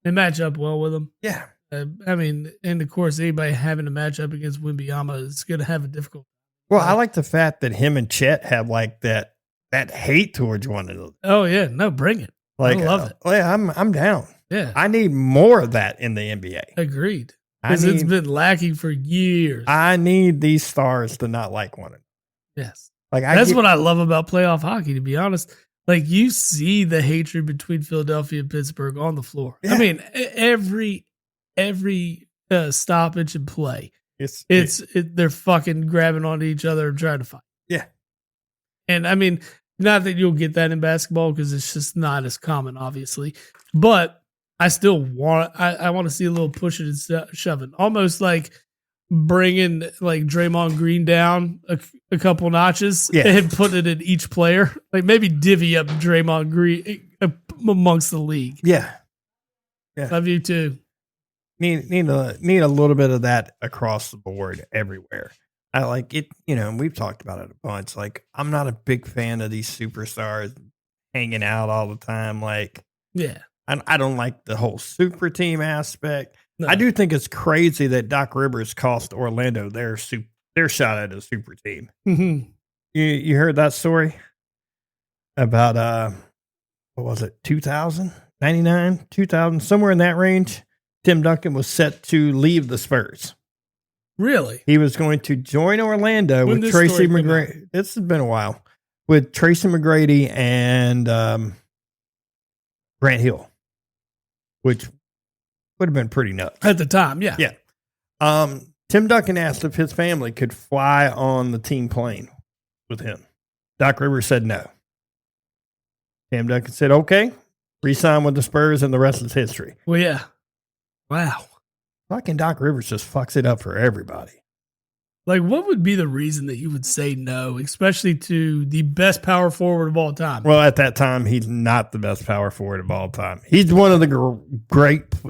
they match up well with them. Yeah. I mean, and of course, anybody having a matchup against Wembanyama is going to have a difficult. Well, I like the fact that him and Chet have like that hate towards one another. Oh yeah, no, bring it. Like, I love it. Yeah, I'm down. Yeah, I need more of that in the NBA. Agreed. Because it's been lacking for years. I need these stars to not like one another. Yes, that's what I love about playoff hockey. To be honest, like you see the hatred between Philadelphia and Pittsburgh on the floor. Yeah. I mean, every stoppage and play, they're fucking grabbing onto each other and trying to fight. Yeah, and I mean, not that you'll get that in basketball because it's just not as common, obviously. But I still want I want to see a little pushing and shoving, almost like bringing like Draymond Green down a couple notches and putting it in each player, like maybe divvy up Draymond Green amongst the league. Yeah. Love you too. Need a little bit of that across the board everywhere. I like it, we've talked about it a bunch. Like, I'm not a big fan of these superstars hanging out all the time. Like, I don't like the whole super team aspect. No. I do think it's crazy that Doc Rivers cost Orlando their shot at a super team. Mm-hmm. You heard that story about, what was it, 2000, 99, 2000, somewhere in that range? Tim Duncan was set to leave the Spurs. Really? He was going to join Orlando with Tracy McGrady. This has been a while. With Tracy McGrady and Grant Hill, which would have been pretty nuts. At the time, yeah. Yeah. Tim Duncan asked if his family could fly on the team plane with him. Doc Rivers said no. Tim Duncan said, okay, re-sign with the Spurs, and the rest is history. Well, yeah. Wow. Fucking Doc Rivers just fucks it up for everybody. Like, what would be the reason that you would say no, especially to the best power forward of all time? Well, at that time, he's not the best power forward of all time. He's one of the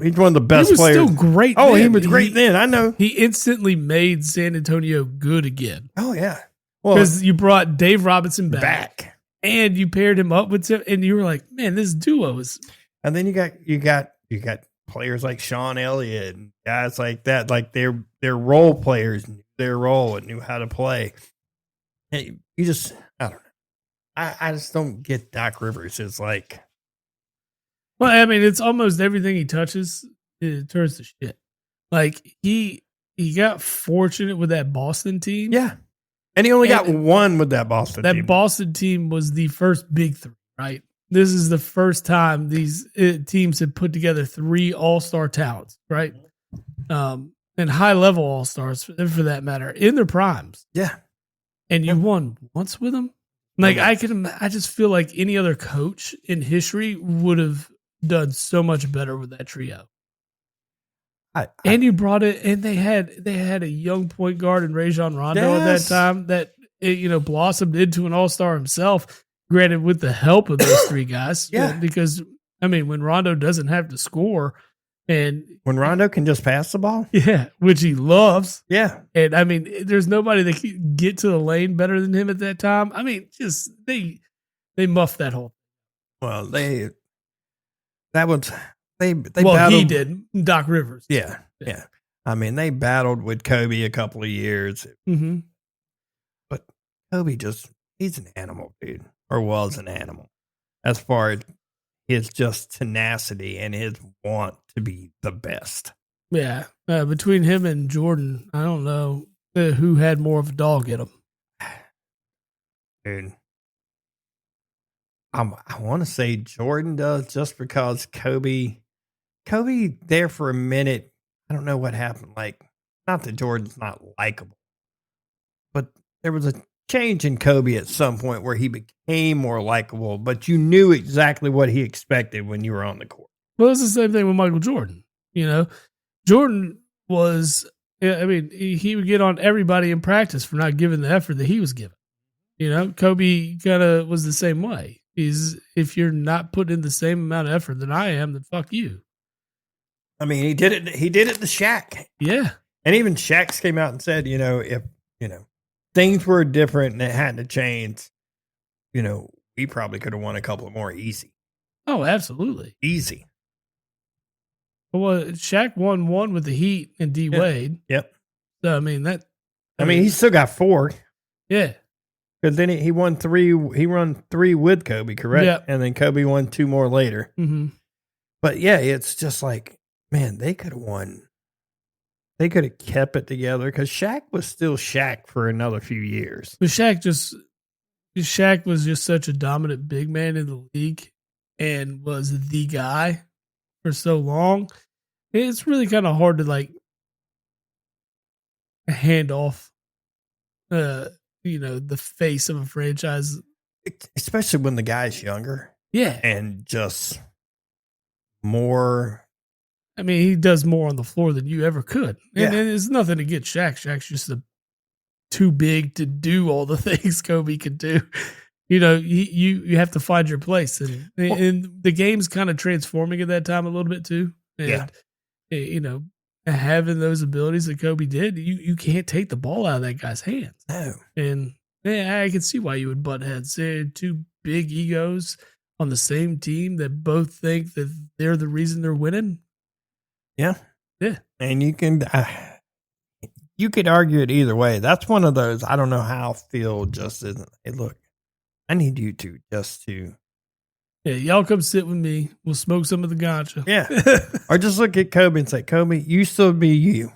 he's one of the best players. He was still great then. He was great then. I know. He instantly made San Antonio good again. Oh, yeah. Well, because you brought Dave Robinson back. And you paired him up with him, and you were like, man, this duo is. And then you got players like Sean Elliott and guys like that, like they're role players, knew their role and knew how to play. Hey, I don't know. I just don't get Doc Rivers. It's like, Well, I mean, it's almost everything he touches, it turns to shit. Like he got fortunate with that Boston team. yeah. And he only got one with that Boston team. That Boston team was the first big three, right? This is the first time these teams have put together 3 all-star talents, right? And high-level all-stars, for that matter, in their primes. Yeah. And you won once with them? Like, I just feel like any other coach in history would have done so much better with that trio. And you brought it, and they had a young point guard in Rajon Rondo at that time that blossomed into an all-star himself. Granted, with the help of those 3 guys, because I mean, when Rondo doesn't have to score, and when Rondo can just pass the ball, which he loves, and I mean, there's nobody that can get to the lane better than him at that time. I mean, just they muffed that whole. Well, they battled. He did. Doc Rivers. Yeah. I mean, they battled with Kobe a couple of years. Mm-hmm. But Kobe he's an animal, dude. Or was an animal. As far as his just tenacity and his want to be the best. Yeah. Between him and Jordan, I don't know who had more of a dog in him. Dude. I want to say Jordan does, just because Kobe there for a minute, I don't know what happened. Like, not that Jordan's not likable, but there was a change in Kobe at some point where he became more likable, but you knew exactly what he expected when you were on the court. Well, it's the same thing with Michael Jordan. Jordan was, I mean, he would get on everybody in practice for not giving the effort that he was given. Kobe kind of was the same way. If you're not putting in the same amount of effort that I am, then fuck you. I mean, he did it to Shaq. Yeah. And even Shaq came out and said, if, things were different and it had to change, we probably could have won a couple more easy. Oh, absolutely. Easy. Well, Shaq won 1 with the Heat and D Wade. Yep. So, I mean, he still got 4. Yeah. Because then he won 3. He won 3 with Kobe, correct? Yep. And then Kobe won 2 more later. Mm-hmm. But yeah, it's just like, man, they could have won. They could have kept it together because Shaq was still Shaq for another few years. But Shaq was just such a dominant big man in the league and was the guy for so long. It's really kind of hard to hand off, the face of a franchise, especially when the guy's younger. Yeah, and just more. I mean, he does more on the floor than you ever could. And it's nothing against Shaq. Shaq's just too big to do all the things Kobe could do. You have to find your place. And the game's kind of transforming at that time a little bit too. And, having those abilities that Kobe did, you can't take the ball out of that guy's hands. No. And I can see why you would butt heads. They're 2 big egos on the same team that both think that they're the reason they're winning. Yeah. And you could argue it either way. That's one of those, I don't know how Phil just isn't. Hey, look, I need you to just to. Yeah, y'all come sit with me. We'll smoke some of the ganja. Yeah. Or just look at Kobe and say, Kobe, you still be you.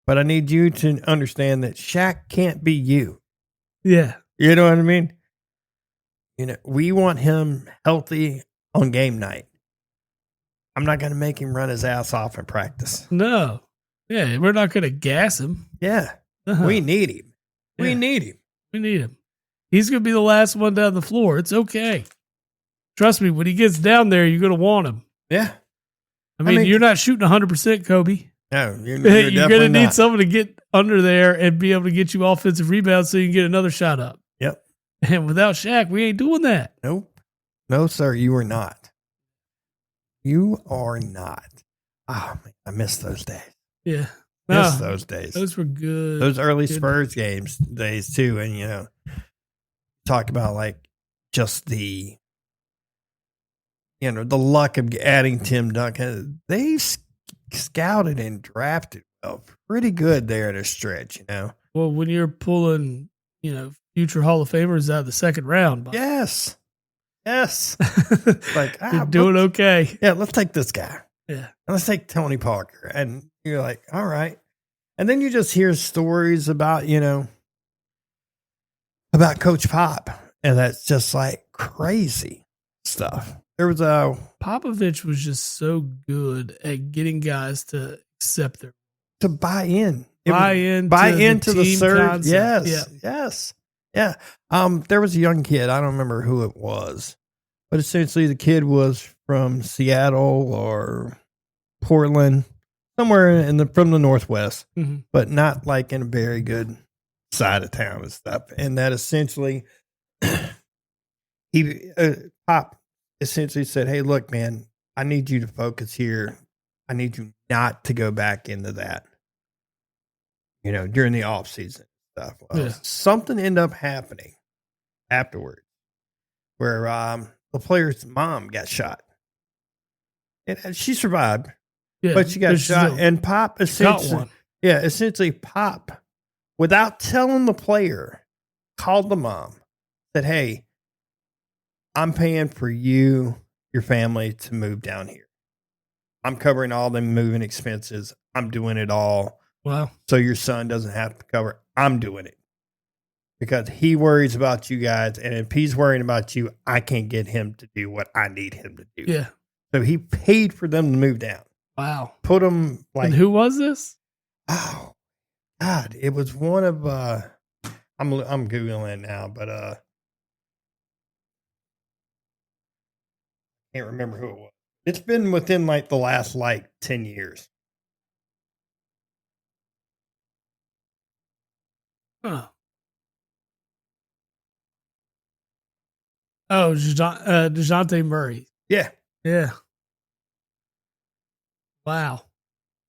But I need you to understand that Shaq can't be you. Yeah. You know what I mean? We want him healthy on game night. I'm not going to make him run his ass off in practice. No. Yeah, we're not going to gas him. Yeah. Uh-huh. We need him. Yeah. We need him. He's going to be the last one down the floor. It's okay. Trust me, when he gets down there, you're going to want him. Yeah. I mean, you're not shooting 100%, Kobe. No, you're going to need someone to get under there and be able to get you offensive rebounds so you can get another shot up. Yep. And without Shaq, we ain't doing that. Nope. No, sir, you are not. You are not. Oh, man, I miss those days. Yeah. Miss those days. Those were good. Those early Spurs days too. And, talk about just the, the luck of adding Tim Duncan. They scouted and drafted pretty good there at a stretch, Well, when you're pulling, future Hall of Famers out of the second round. But Yes. Like, you're doing okay. Yeah, let's take this guy. Yeah. Let's take Tony Parker. And you're like, all right. And then you just hear stories about, about Coach Pop. And that's just like crazy stuff. There was Popovich was just so good at getting guys to accept to buy in. buy into the team surge. concept. Yes. Yeah. There was a young kid. I don't remember who it was, but essentially the kid was from Seattle or Portland, somewhere from the Northwest, but not like in a very good side of town and stuff. And that essentially, Pop essentially said, "Hey, look, man, I need you to focus here. I need you not to go back into that, during the off season stuff." Well, something ended up happening afterwards where the player's mom got shot. And she survived, but she got shot. And Pop essentially Pop, without telling the player, called the mom, said, "Hey, I'm paying for your family to move down here. I'm covering all the moving expenses. I'm doing it all. Wow. So your son doesn't have to cover. I'm doing it because he worries about you guys. And if he's worrying about you, I can't get him to do what I need him to do." Yeah. So he paid for them to move down. Wow. Put them like. And who was this? Oh, God. It was one of, I'm Googling it now, but, can't remember who it was. It's been within like the last 10 years. Huh. Oh, DeJounte Murray. Yeah. Yeah. Wow.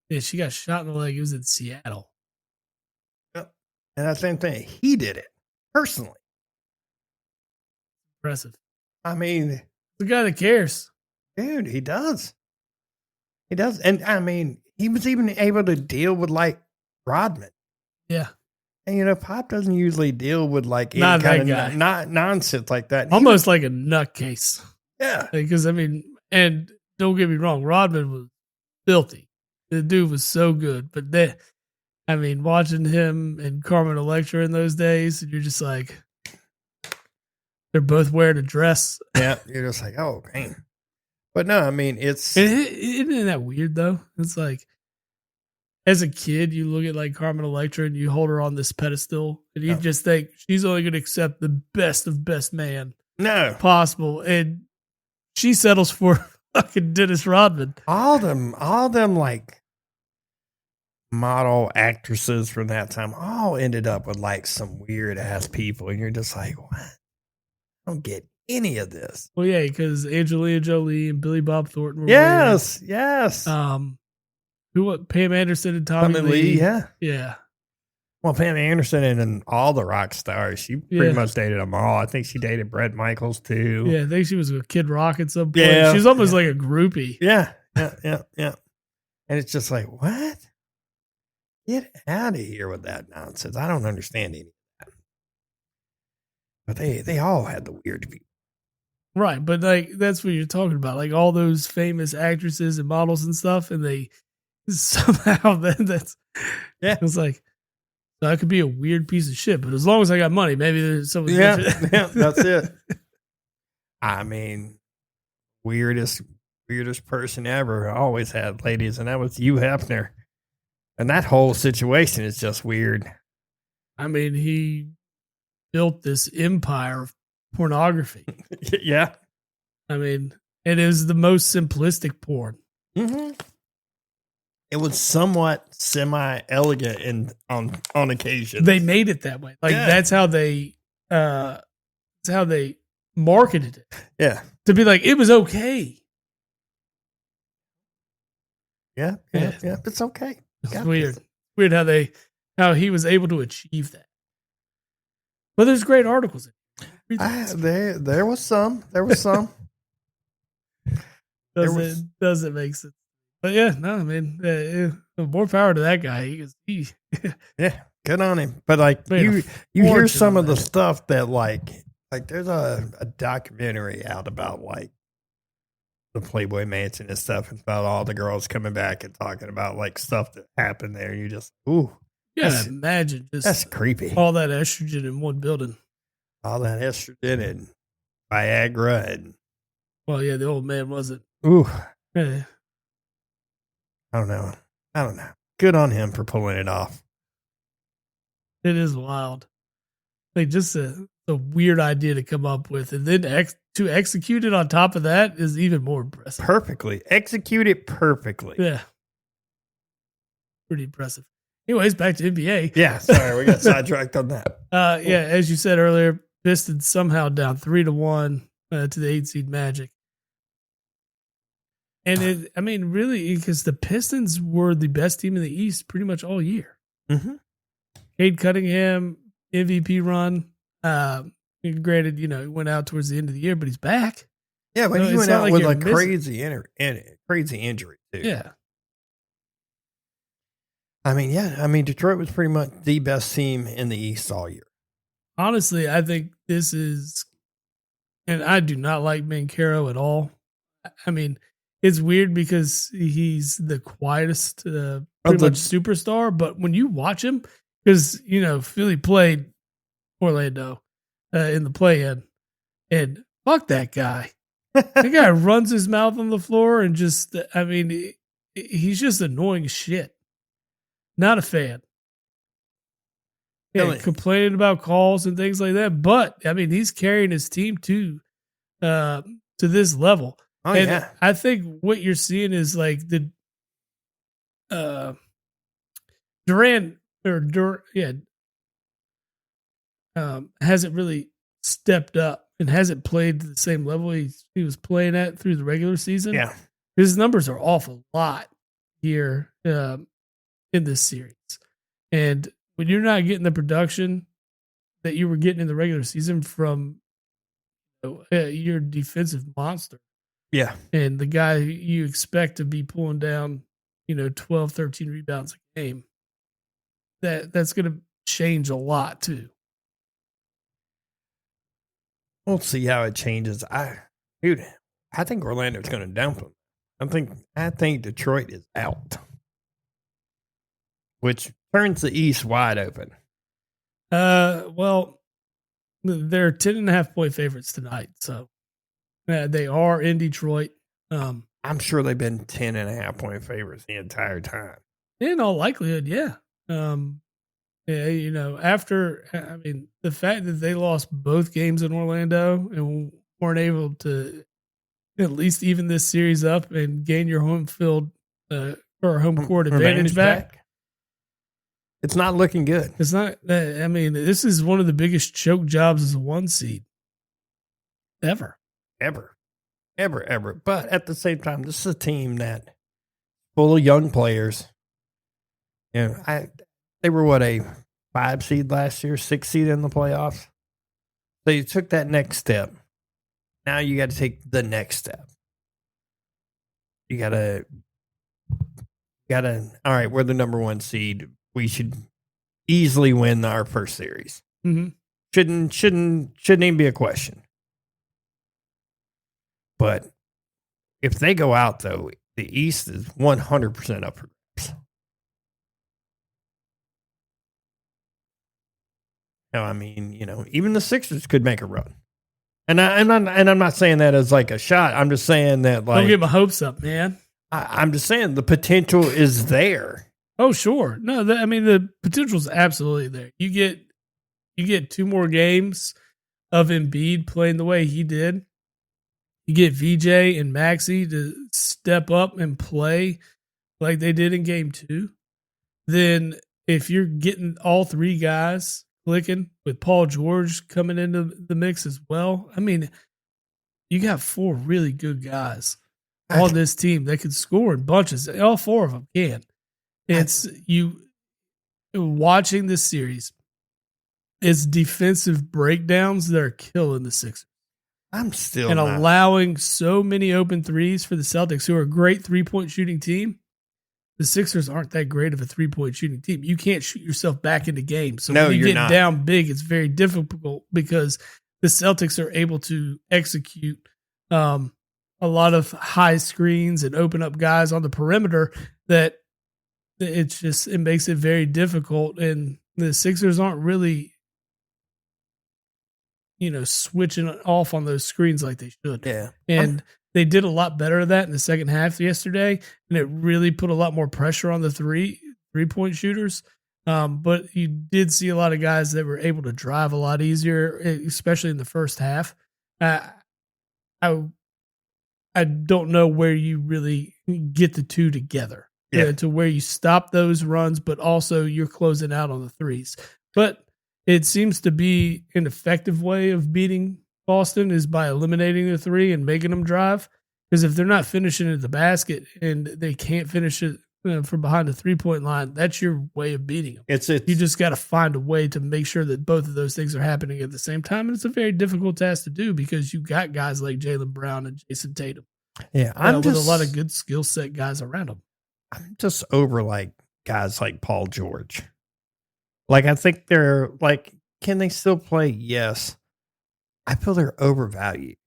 Yeah, she got shot in the leg. It was in Seattle. Yep. And that same thing. He did it personally. Impressive. I mean, the guy that cares. Dude, he does. He does. And I mean, he was even able to deal with Rodman. Yeah. And Pop doesn't usually deal with any Not kind that of guy. nonsense like that. Almost like a nutcase. Yeah. Because and don't get me wrong, Rodman was filthy. The dude was so good. But watching him and Carmen Electra in those days, you're just like, they're both wearing a dress. Yeah. You're just like, oh, man. But no, I mean, isn't that weird though? It's like, as a kid, you look at Carmen Electra and you hold her on this pedestal and you just think she's only going to accept the best of best man possible. And she settles for fucking Dennis Rodman. All them model actresses from that time all ended up with some weird ass people. And you're just like, what? I don't get any of this. Well, yeah, because Angelina Jolie and Billy Bob Thornton were Yes. Pam Anderson and Tommy Lee. Yeah. Well, Pam Anderson and all the rock stars, she pretty much dated them all. I think she dated Bret Michaels too. Yeah, I think she was with Kid Rock at some point. Yeah. She's almost like a groupie. Yeah. And it's just like, what? Get out of here with that nonsense. I don't understand any of that. But they all had the weird people. Right, but that's what you're talking about. All those famous actresses and models and stuff, and they somehow that's it's like, so I could be a weird piece of shit, but as long as I got money, maybe there's something. Yeah, that's it. I mean, weirdest person ever. I always had ladies, and that was Hugh Hefner. And that whole situation is just weird. I mean, he built this empire of pornography. Yeah. I mean, it is the most simplistic porn. Mm-hmm. It was somewhat semi-elegant on occasion. They made it that way. That's how they marketed it. Yeah. To be like, it was okay. Yeah. It's okay. It's weird. Weird how he was able to achieve that. But there's great articles. There was some. Doesn't make sense. But yeah, no, I mean, more power to that guy. He Good on him. But like you hear some of the stuff that like there's a documentary out about like the Playboy Mansion and stuff. It's about all the girls coming back and talking about like stuff that happened there. You just imagine just that's creepy. All that estrogen in one building. All that estrogen and Viagra and the old man wasn't. Ooh. Yeah. I don't know. Good on him for pulling it off. It is wild. Like just a weird idea to come up with, and then to execute it on top of that is even more impressive. Perfectly. Execute it perfectly. Yeah. Pretty impressive. Anyways, back to NBA. Yeah, sorry, we got sidetracked on that. As you said earlier, Pistons somehow down 3-1 to the 8 seed Magic. And really, because the Pistons were the best team in the East pretty much all year. Mm-hmm. Cade Cunningham, MVP run. Granted, he went out towards the end of the year, but he's back. Yeah, but he went out with a crazy injury, too. Yeah. Detroit was pretty much the best team in the East all year. Honestly, I think this is, and I do not like Banchero at all. I mean, it's weird because he's the quietest, pretty much superstar. But when you watch him, because Philly played Orlando in the play-in, and fuck that guy. That guy runs his mouth on the floor and just, he's just annoying as shit. Not a fan. Yeah, complaining about calls and things like that. But he's carrying his team to this level. Oh, and yeah. I think what you're seeing is like the Durant hasn't really stepped up and hasn't played to the same level he was playing at through the regular season. Yeah, his numbers are off a lot here in this series, and when you're not getting the production that you were getting in the regular season from your defensive monster. Yeah. And the guy you expect to be pulling down, 12, 13 rebounds a game, that's going to change a lot too. We'll see how it changes. I think Orlando's going to dump him. I think Detroit is out, which turns the East wide open. Well, they're 10.5-point favorites tonight, so they are in Detroit. I'm sure they've been 10.5-point favorites the entire time. In all likelihood, yeah. After the fact that they lost both games in Orlando and weren't able to at least even this series up and gain your home field or home court advantage back. It's not looking good. It's not. This is one of the biggest choke jobs as a 1 seed ever. But at the same time, this is a team that full of young players. They were a 5 seed last year, 6 seed in the playoffs. So you took that next step. Now you got to take the next step. You got to. All right, we're the number 1 seed. We should easily win our first series. Mm-hmm. Shouldn't even be a question. But if they go out, though, the East is 100% up for grabs. Even the Sixers could make a run. And I'm not saying that as like a shot. I'm just saying that don't get my hopes up, man. I'm just saying the potential is there. Oh, sure. No, the potential is absolutely there. You get 2 more games of Embiid playing the way he did. You get VJ and Maxey to step up and play like they did in game 2. Then if you're getting all 3 guys clicking with Paul George coming into the mix as well, you got 4 really good guys on this team that can score in bunches. All 4 of them can. It's you watching this series. It's defensive breakdowns that are killing the Sixers. I'm still and not. Allowing so many open threes for the Celtics, who are a great 3-point shooting team. the Sixers aren't that great of a 3-point shooting team. You can't shoot yourself back into games. So No, when you you're get not. down big, it's very difficult because the Celtics are able to execute a lot of high screens and open up guys on the perimeter that it makes it very difficult. And the Sixers aren't really, switching off on those screens like they should. Yeah. And they did a lot better of that in the second half yesterday, and it really put a lot more pressure on the three-point shooters. But you did see a lot of guys that were able to drive a lot easier, especially in the first half. I don't know where you really get the two together to where you stop those runs, but also you're closing out on the threes. But it seems to be an effective way of beating Boston is by eliminating the three and making them drive. Because if they're not finishing at the basket and they can't finish it from behind the 3-point line, that's your way of beating them. You just got to find a way to make sure that both of those things are happening at the same time. And it's a very difficult task to do because you got guys like Jaylen Brown and Jason Tatum. Yeah, with a lot of good skill set guys around them. I'm just over guys like Paul George. I think they're can they still play? Yes. I feel they're overvalued.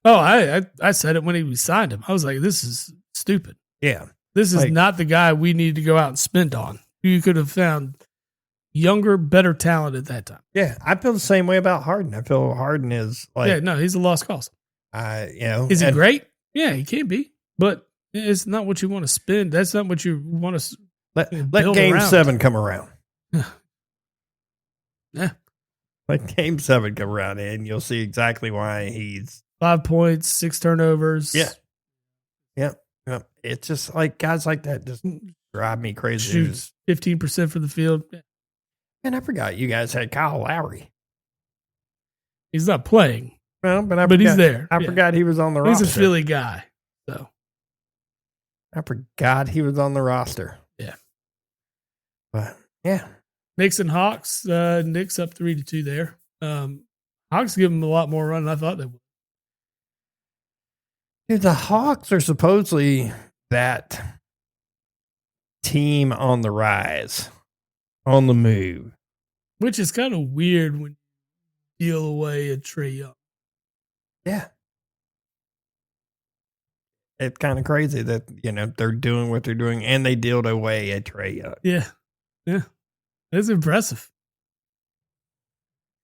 Oh, I said it when we signed him. I was like, this is stupid. Yeah. This is not the guy we need to go out and spend on. You could have found younger, better talent at that time. Yeah. I feel the same way about Harden. I feel Harden is he's a lost cause. Is he great? Yeah, he can be, but it's not what you want to spend. That's not what you want to let Game 7 come around. Yeah. Let Game 7 come around and you'll see exactly why he's 5 points, 6 turnovers. Yeah. It's just guys like that just drive me crazy. Shoots 15% from the field. And I forgot you guys had Kyle Lowry. He's not playing. Well, but he's there. I forgot he was on the roster. He's a Philly guy. So I forgot he was on the roster. Yeah. But yeah. Knicks and Hawks. Knicks up 3-2 there. Hawks give them a lot more run than I thought they would. Dude, the Hawks are supposedly that team on the rise, on the move. Which is kind of weird when you deal away a Trae Young. Yeah. It's kind of crazy that, they're doing what they're doing and they dealed away a Trae Young. Yeah. Yeah. That's impressive.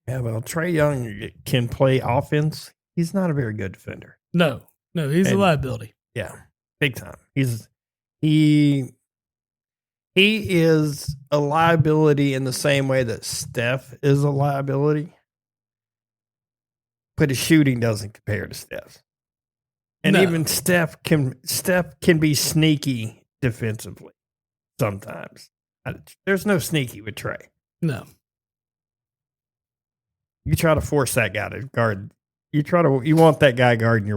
Yeah, well, Trae Young can play offense. He's not a very good defender. No, he's a liability. Yeah, big time. He is a liability in the same way that Steph is a liability, but his shooting doesn't compare to Steph's. And even Steph can be sneaky defensively sometimes. There's no sneaky with Trae. No. You try to force that guy to guard. You want that guy guarding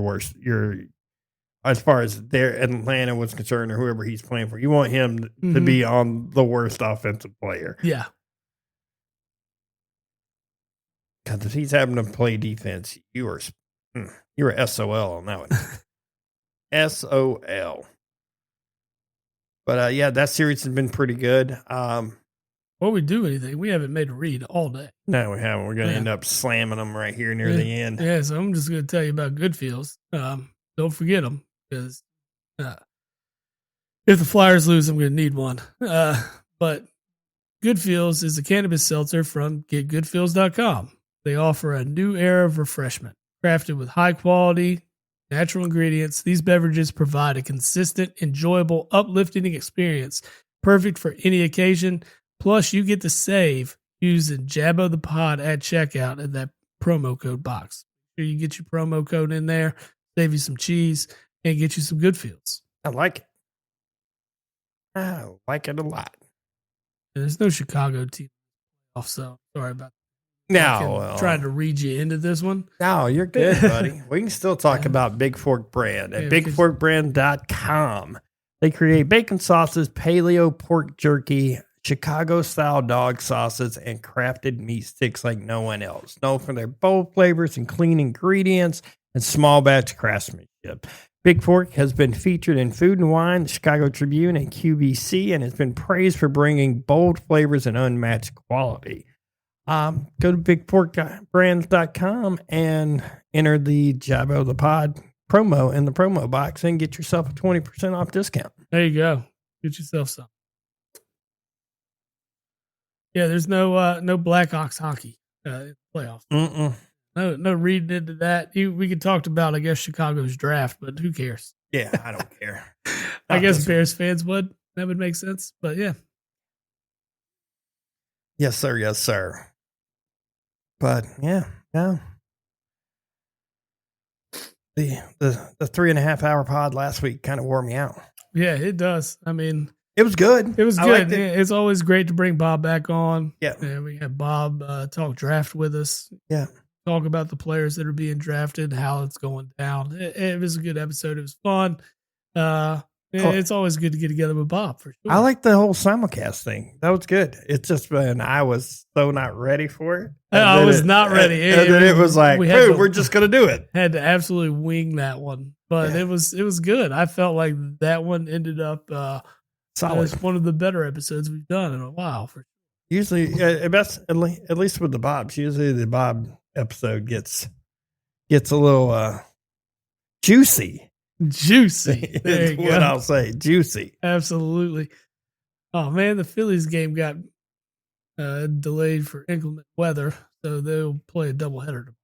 as far as their Atlanta was concerned or whoever he's playing for. You want him to be on the worst offensive player. Yeah. Because if he's having to play defense, you were SOL on that one. SOL. But that series has been pretty good. Before we do anything, we haven't made a read all day. No, we haven't. We're going to end up slamming them right here near the end. Yeah, so I'm just going to tell you about Goodfields. Don't forget them because if the Flyers lose, I'm going to need one. But Goodfields is a cannabis seltzer from getgoodfields.com. They offer a new era of refreshment. Crafted with high quality, natural ingredients, these beverages provide a consistent, enjoyable, uplifting experience, perfect for any occasion. Plus, you get to save using Jabbo the Pod at checkout in that promo code box. Sure you get your promo code in there, save you some cheese, and get you some Goodfields. I like it. I like it a lot. There's no Chicago team off, so sorry about that. No, trying to read you into this one. No, you're good, buddy. We can still talk about Big Fork Brand at bigforkbrand.com. They create bacon sauces, paleo pork jerky, Chicago-style dog sauces, and crafted meat sticks like no one else. Known for their bold flavors and clean ingredients and small batch craftsmanship. Big Fork has been featured in Food and Wine, the Chicago Tribune, and QVC, and has been praised for bringing bold flavors and unmatched quality. Go to bigforkbrands.com and enter the Jabbo the Pod promo in the promo box and get yourself a 20% off discount. There you go. Get yourself some. Yeah, there's no Blackhawks hockey playoffs. No reading into that. We could talk about, I guess, Chicago's draft, but who cares? Yeah, I don't care. I guess Bears fans would. That would make sense. But yeah. Yes, sir. Yes, sir. But yeah. The 3.5 hour pod last week kind of wore me out. Yeah, it does. I mean, it was good. It was good. It's always great to bring Bob back on. Yeah. And we had Bob talk draft with us. Yeah. Talk about the players that are being drafted, how it's going down. It was a good episode. It was fun. It's always good to get together with Bob, for sure. I like the whole simulcast thing. That was good. It's just when I was so not ready for it. I was not ready. It was like, we're just going to do it. Had to absolutely wing that one. But it was good. I felt like that one ended up solid. As one of the better episodes we've done in a while. Usually, at least with the Bobs, usually the Bob episode gets a little juicy. Juicy. There you go. What I'll say. Juicy. Absolutely. Oh, man, the Phillies game got delayed for inclement weather, so they'll play a doubleheader tomorrow.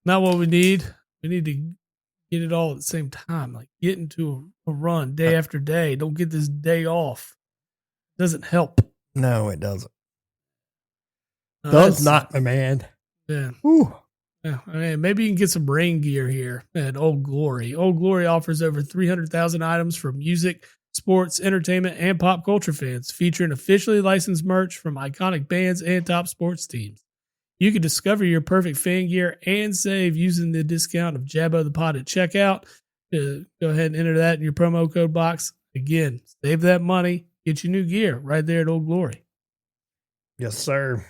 Not what we need. We need to get it all at the same time. Like, get into a run day after day. Don't get this day off. Doesn't help. No, it doesn't. Does not, my man. Yeah. Whew. Yeah, I mean, maybe you can get some rain gear here at Old Glory. Old Glory offers over 300,000 items for music, sports, entertainment, and pop culture fans, featuring officially licensed merch from iconic bands and top sports teams. You can discover your perfect fan gear and save using the discount of Jabbo the Pod at checkout. Go ahead and enter that in your promo code box. Again, save that money, get your new gear right there at Old Glory. Yes, sir.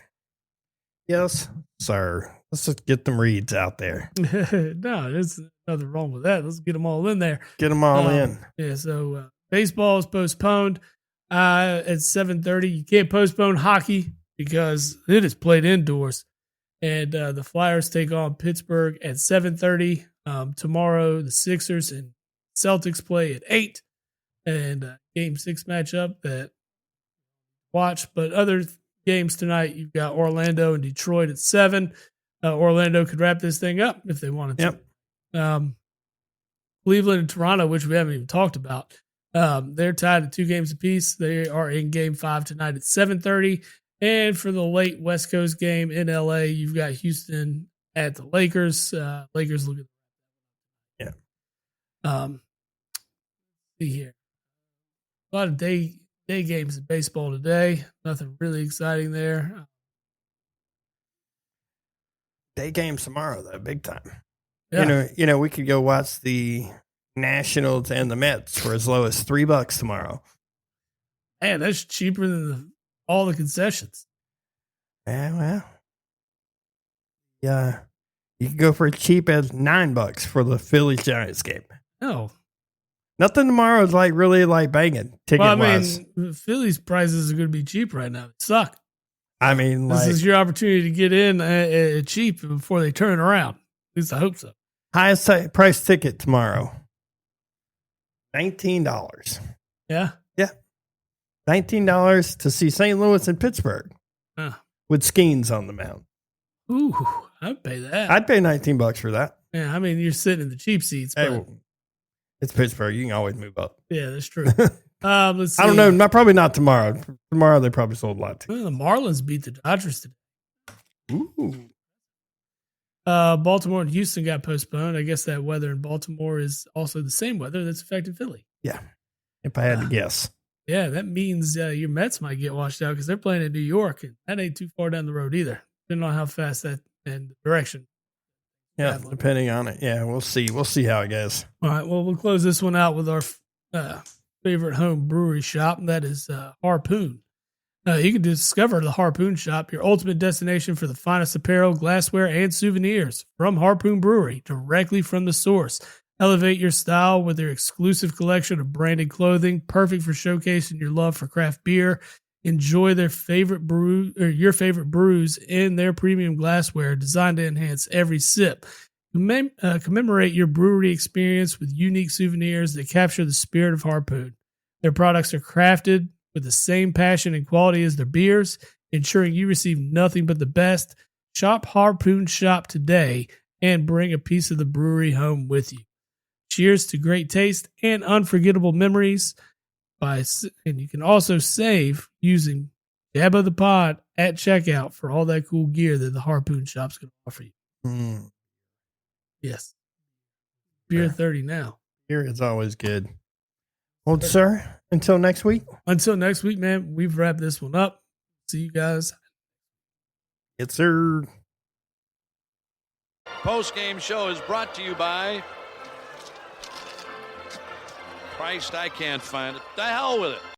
Yes, sir. Let's just get them reads out there. No, there's nothing wrong with that. Let's get them all in there. Get them all in. Yeah, so baseball is postponed at 7:30. You can't postpone hockey because it is played indoors. And the Flyers take on Pittsburgh at 7:30. Tomorrow, the Sixers and Celtics play at 8. And Game 6 matchup that watch. But other games tonight, you've got Orlando and Detroit at 7. Orlando could wrap this thing up if they wanted to. Yep. Cleveland and Toronto, which we haven't even talked about, they're tied at 2 games apiece. They are in Game 5 tonight at 7:30. And for the late West Coast game in LA, you've got Houston at the Lakers. Lakers looking. Yeah. See here. A lot of day games in baseball today. Nothing really exciting there. Day games tomorrow, though, big time. Yeah. You know, we could go watch the Nationals and the Mets for as low as $3 tomorrow. Man, that's cheaper than all the concessions. Yeah, well, yeah, you can go for as cheap as $9 for the Phillies Giants game. No, nothing tomorrow is like really like banging ticket wise. The Phillies prices are going to be cheap right now. They suck. I mean, this is your opportunity to get in cheap before they turn around. At least I hope so. Highest price ticket tomorrow, $19. Yeah. Yeah. $19 to see St. Louis and Pittsburgh with Skeens on the mound. Ooh, I'd pay that. I'd pay $19 for that. Yeah, I mean, you're sitting in the cheap seats. But hey, it's Pittsburgh. You can always move up. Yeah, that's true. Let's see. I don't know. Probably not tomorrow. Tomorrow they probably sold a lot too. Well, the Marlins beat the Dodgers today. Ooh. Baltimore and Houston got postponed. I guess that weather in Baltimore is also the same weather that's affected Philly. Yeah, if I had to guess. Yeah, that means your Mets might get washed out because they're playing in New York, and that ain't too far down the road either. Depending on how fast that and the direction. Yeah, depending on it. Yeah, we'll see. We'll see how it goes. All right, well, we'll close this one out with our favorite home brewery shop, and that is Harpoon. You can discover the Harpoon Shop, your ultimate destination for the finest apparel, glassware, and souvenirs from Harpoon Brewery, directly from the source. Elevate your style with their exclusive collection of branded clothing, perfect for showcasing your love for craft beer. Enjoy their favorite brew or your favorite brews in their premium glassware designed to enhance every sip. Commemorate your brewery experience with unique souvenirs that capture the spirit of Harpoon. Their products are crafted with the same passion and quality as their beers, ensuring you receive nothing but the best. Shop Harpoon Shop today and bring a piece of the brewery home with you. Cheers to great taste and unforgettable memories. And you can also save using Dab of the Pod at checkout for all that cool gear that the Harpoon Shop's going to offer you. Mm. Yes. Beer 30 now. Beer is always good. Well, sir, until next week. Until next week, man, we've wrapped this one up. See you guys. Yes, sir. Post-game show is brought to you by Christ, I can't find it. The hell with it.